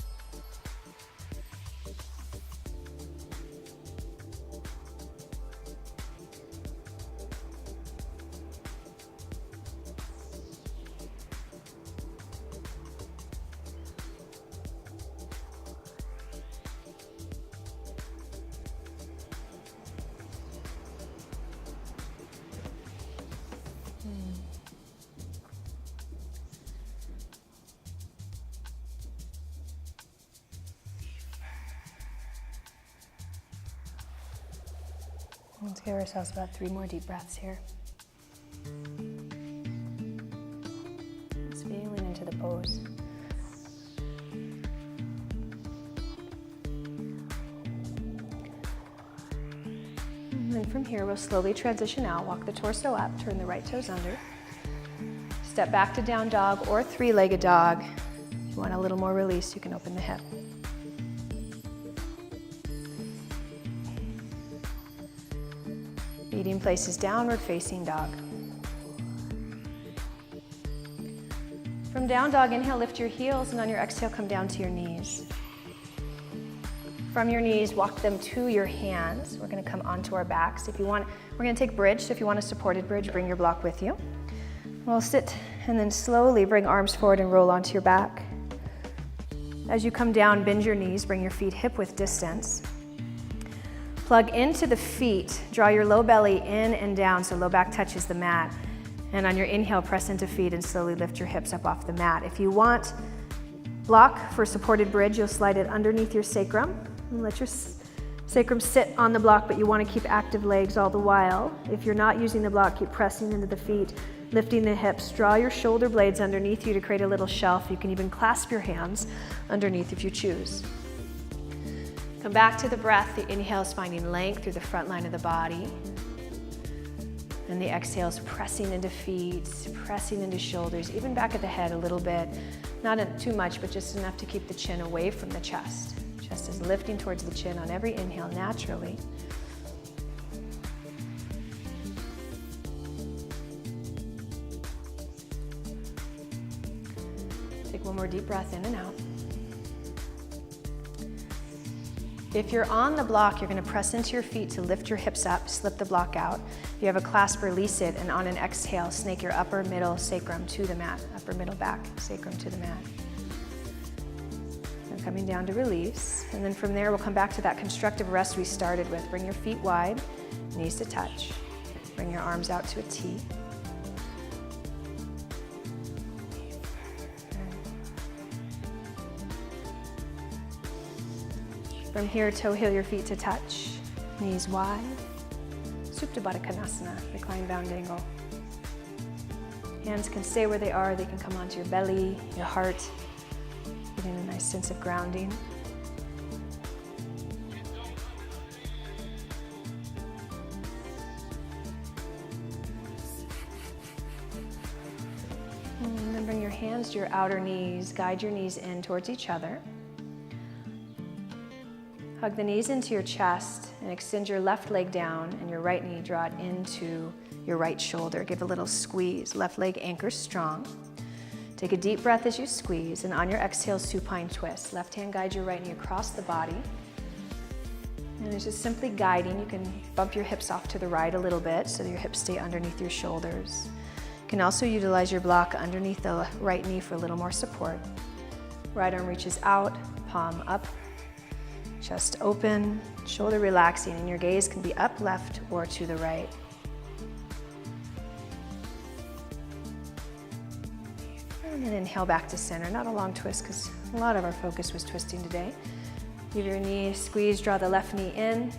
Let's give ourselves about 3 more deep breaths here. Just feeling into the pose. And then from here, we'll slowly transition out. Walk the torso up, turn the right toes under. Step back to down dog or 3-legged dog. If you want a little more release, you can open the hip. Meeting place is downward facing dog. From down dog, inhale, lift your heels, and on your exhale, come down to your knees. From your knees, walk them to your hands. We're going to come onto our backs. If you want, we're going to take bridge. So if you want a supported bridge, bring your block with you. We'll sit and then slowly bring arms forward and roll onto your back. As you come down, bend your knees, bring your feet hip width distance. Plug into the feet, draw your low belly in and down so low back touches the mat. And on your inhale, press into feet and slowly lift your hips up off the mat. If you want block for supported bridge, you'll slide it underneath your sacrum and let your sacrum sit on the block, but you want to keep active legs all the while. If you're not using the block, keep pressing into the feet, lifting the hips. Draw your shoulder blades underneath you to create a little shelf. You can even clasp your hands underneath if you choose. Come back to the breath. The inhale is finding length through the front line of the body. And the exhale is pressing into feet, pressing into shoulders, even back at the head a little bit. Not too much, but just enough to keep the chin away from the chest. Chest is lifting towards the chin on every inhale naturally. Take one more deep breath in and out. If you're on the block, you're going to press into your feet to lift your hips up, slip the block out. If you have a clasp, release it, and on an exhale, snake your upper, middle, sacrum to the mat. Upper, middle, back, sacrum to the mat. And coming down to release. And then from there, we'll come back to that constructive rest we started with. Bring your feet wide, knees to touch. Bring your arms out to a T. From here, toe heel your feet to touch, knees wide. Supta Baddha Konasana, reclined bound angle. Hands can stay where they are, they can come onto your belly, your heart, getting a nice sense of grounding. And then bring your hands to your outer knees, guide your knees in towards each other. Hug the knees into your chest and extend your left leg down and your right knee, draw it into your right shoulder. Give a little squeeze. Left leg anchors strong. Take a deep breath as you squeeze, and on your exhale, supine twist. Left hand guides your right knee across the body. And it's just simply guiding. You can bump your hips off to the right a little bit so that your hips stay underneath your shoulders. You can also utilize your block underneath the right knee for a little more support. Right arm reaches out, palm up. Chest open, shoulder relaxing, and your gaze can be up, left, or to the right. And then inhale back to center. Not a long twist because a lot of our focus was twisting today. Give your knee a squeeze, draw the left knee in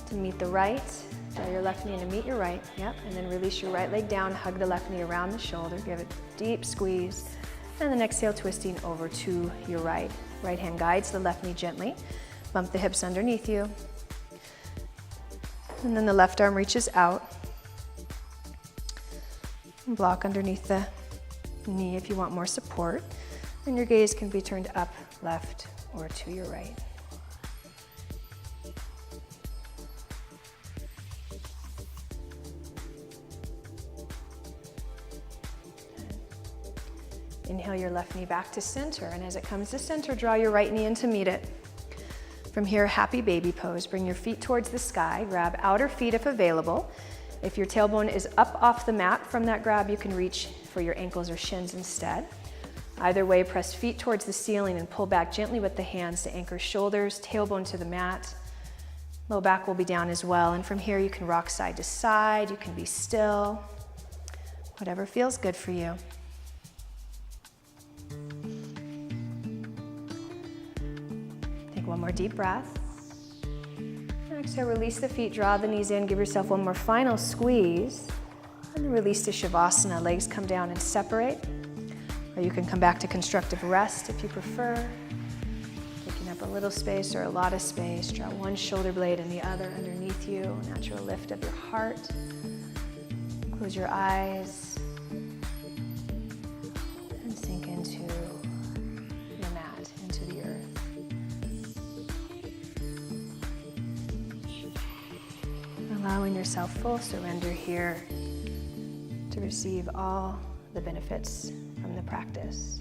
to meet the right. Draw your left knee in to meet your right. Yep, and then release your right leg down, hug the left knee around the shoulder. Give it a deep squeeze. And then exhale, twisting over to your right. Right hand guides the left knee gently. Bump the hips underneath you. And then the left arm reaches out. And block underneath the knee if you want more support. And your gaze can be turned up, left, or to your right. Inhale your left knee back to center, and as it comes to center, draw your right knee in to meet it. From here, happy baby pose. Bring your feet towards the sky. Grab outer feet if available. If your tailbone is up off the mat from that grab, you can reach for your ankles or shins instead. Either way, press feet towards the ceiling and pull back gently with the hands to anchor shoulders, tailbone to the mat. Low back will be down as well. And from here, you can rock side to side. You can be still. Whatever feels good for you. One more deep breath. Exhale, release the feet, draw the knees in, give yourself one more final squeeze. And then release to Savasana. Legs come down and separate. Or you can come back to constructive rest if you prefer. Taking up a little space or a lot of space. Draw one shoulder blade and the other underneath you. Natural lift of your heart. Close your eyes. And sink into your mat, into the earth. Allowing yourself full surrender here to receive all the benefits from the practice.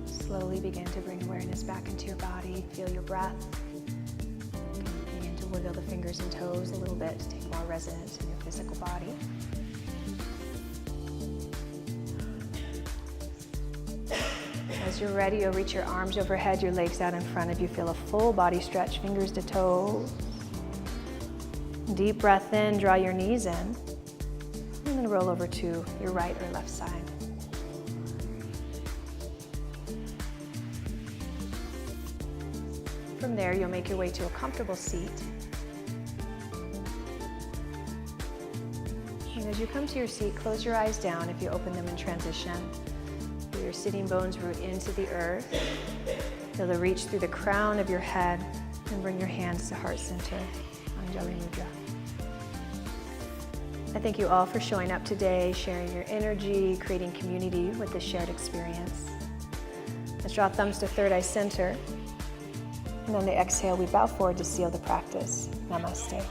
Slowly begin to bring awareness back into your body. Feel your breath. Begin to wiggle the fingers and toes a little bit to take more resonance in your physical body. As you're ready, you'll reach your arms overhead, your legs out in front of you. Feel a full body stretch, fingers to toes. Deep breath in, draw your knees in, and then roll over to your right or left side. From there, you'll make your way to a comfortable seat. And as you come to your seat, close your eyes down if you open them in transition. Feel your sitting bones root into the earth. Feel the reach through the crown of your head and bring your hands to heart center, Anjali Mudra. I thank you all for showing up today, sharing your energy, creating community with this shared experience. Let's draw thumbs to third eye center. And on the exhale, we bow forward to seal the practice. Namaste.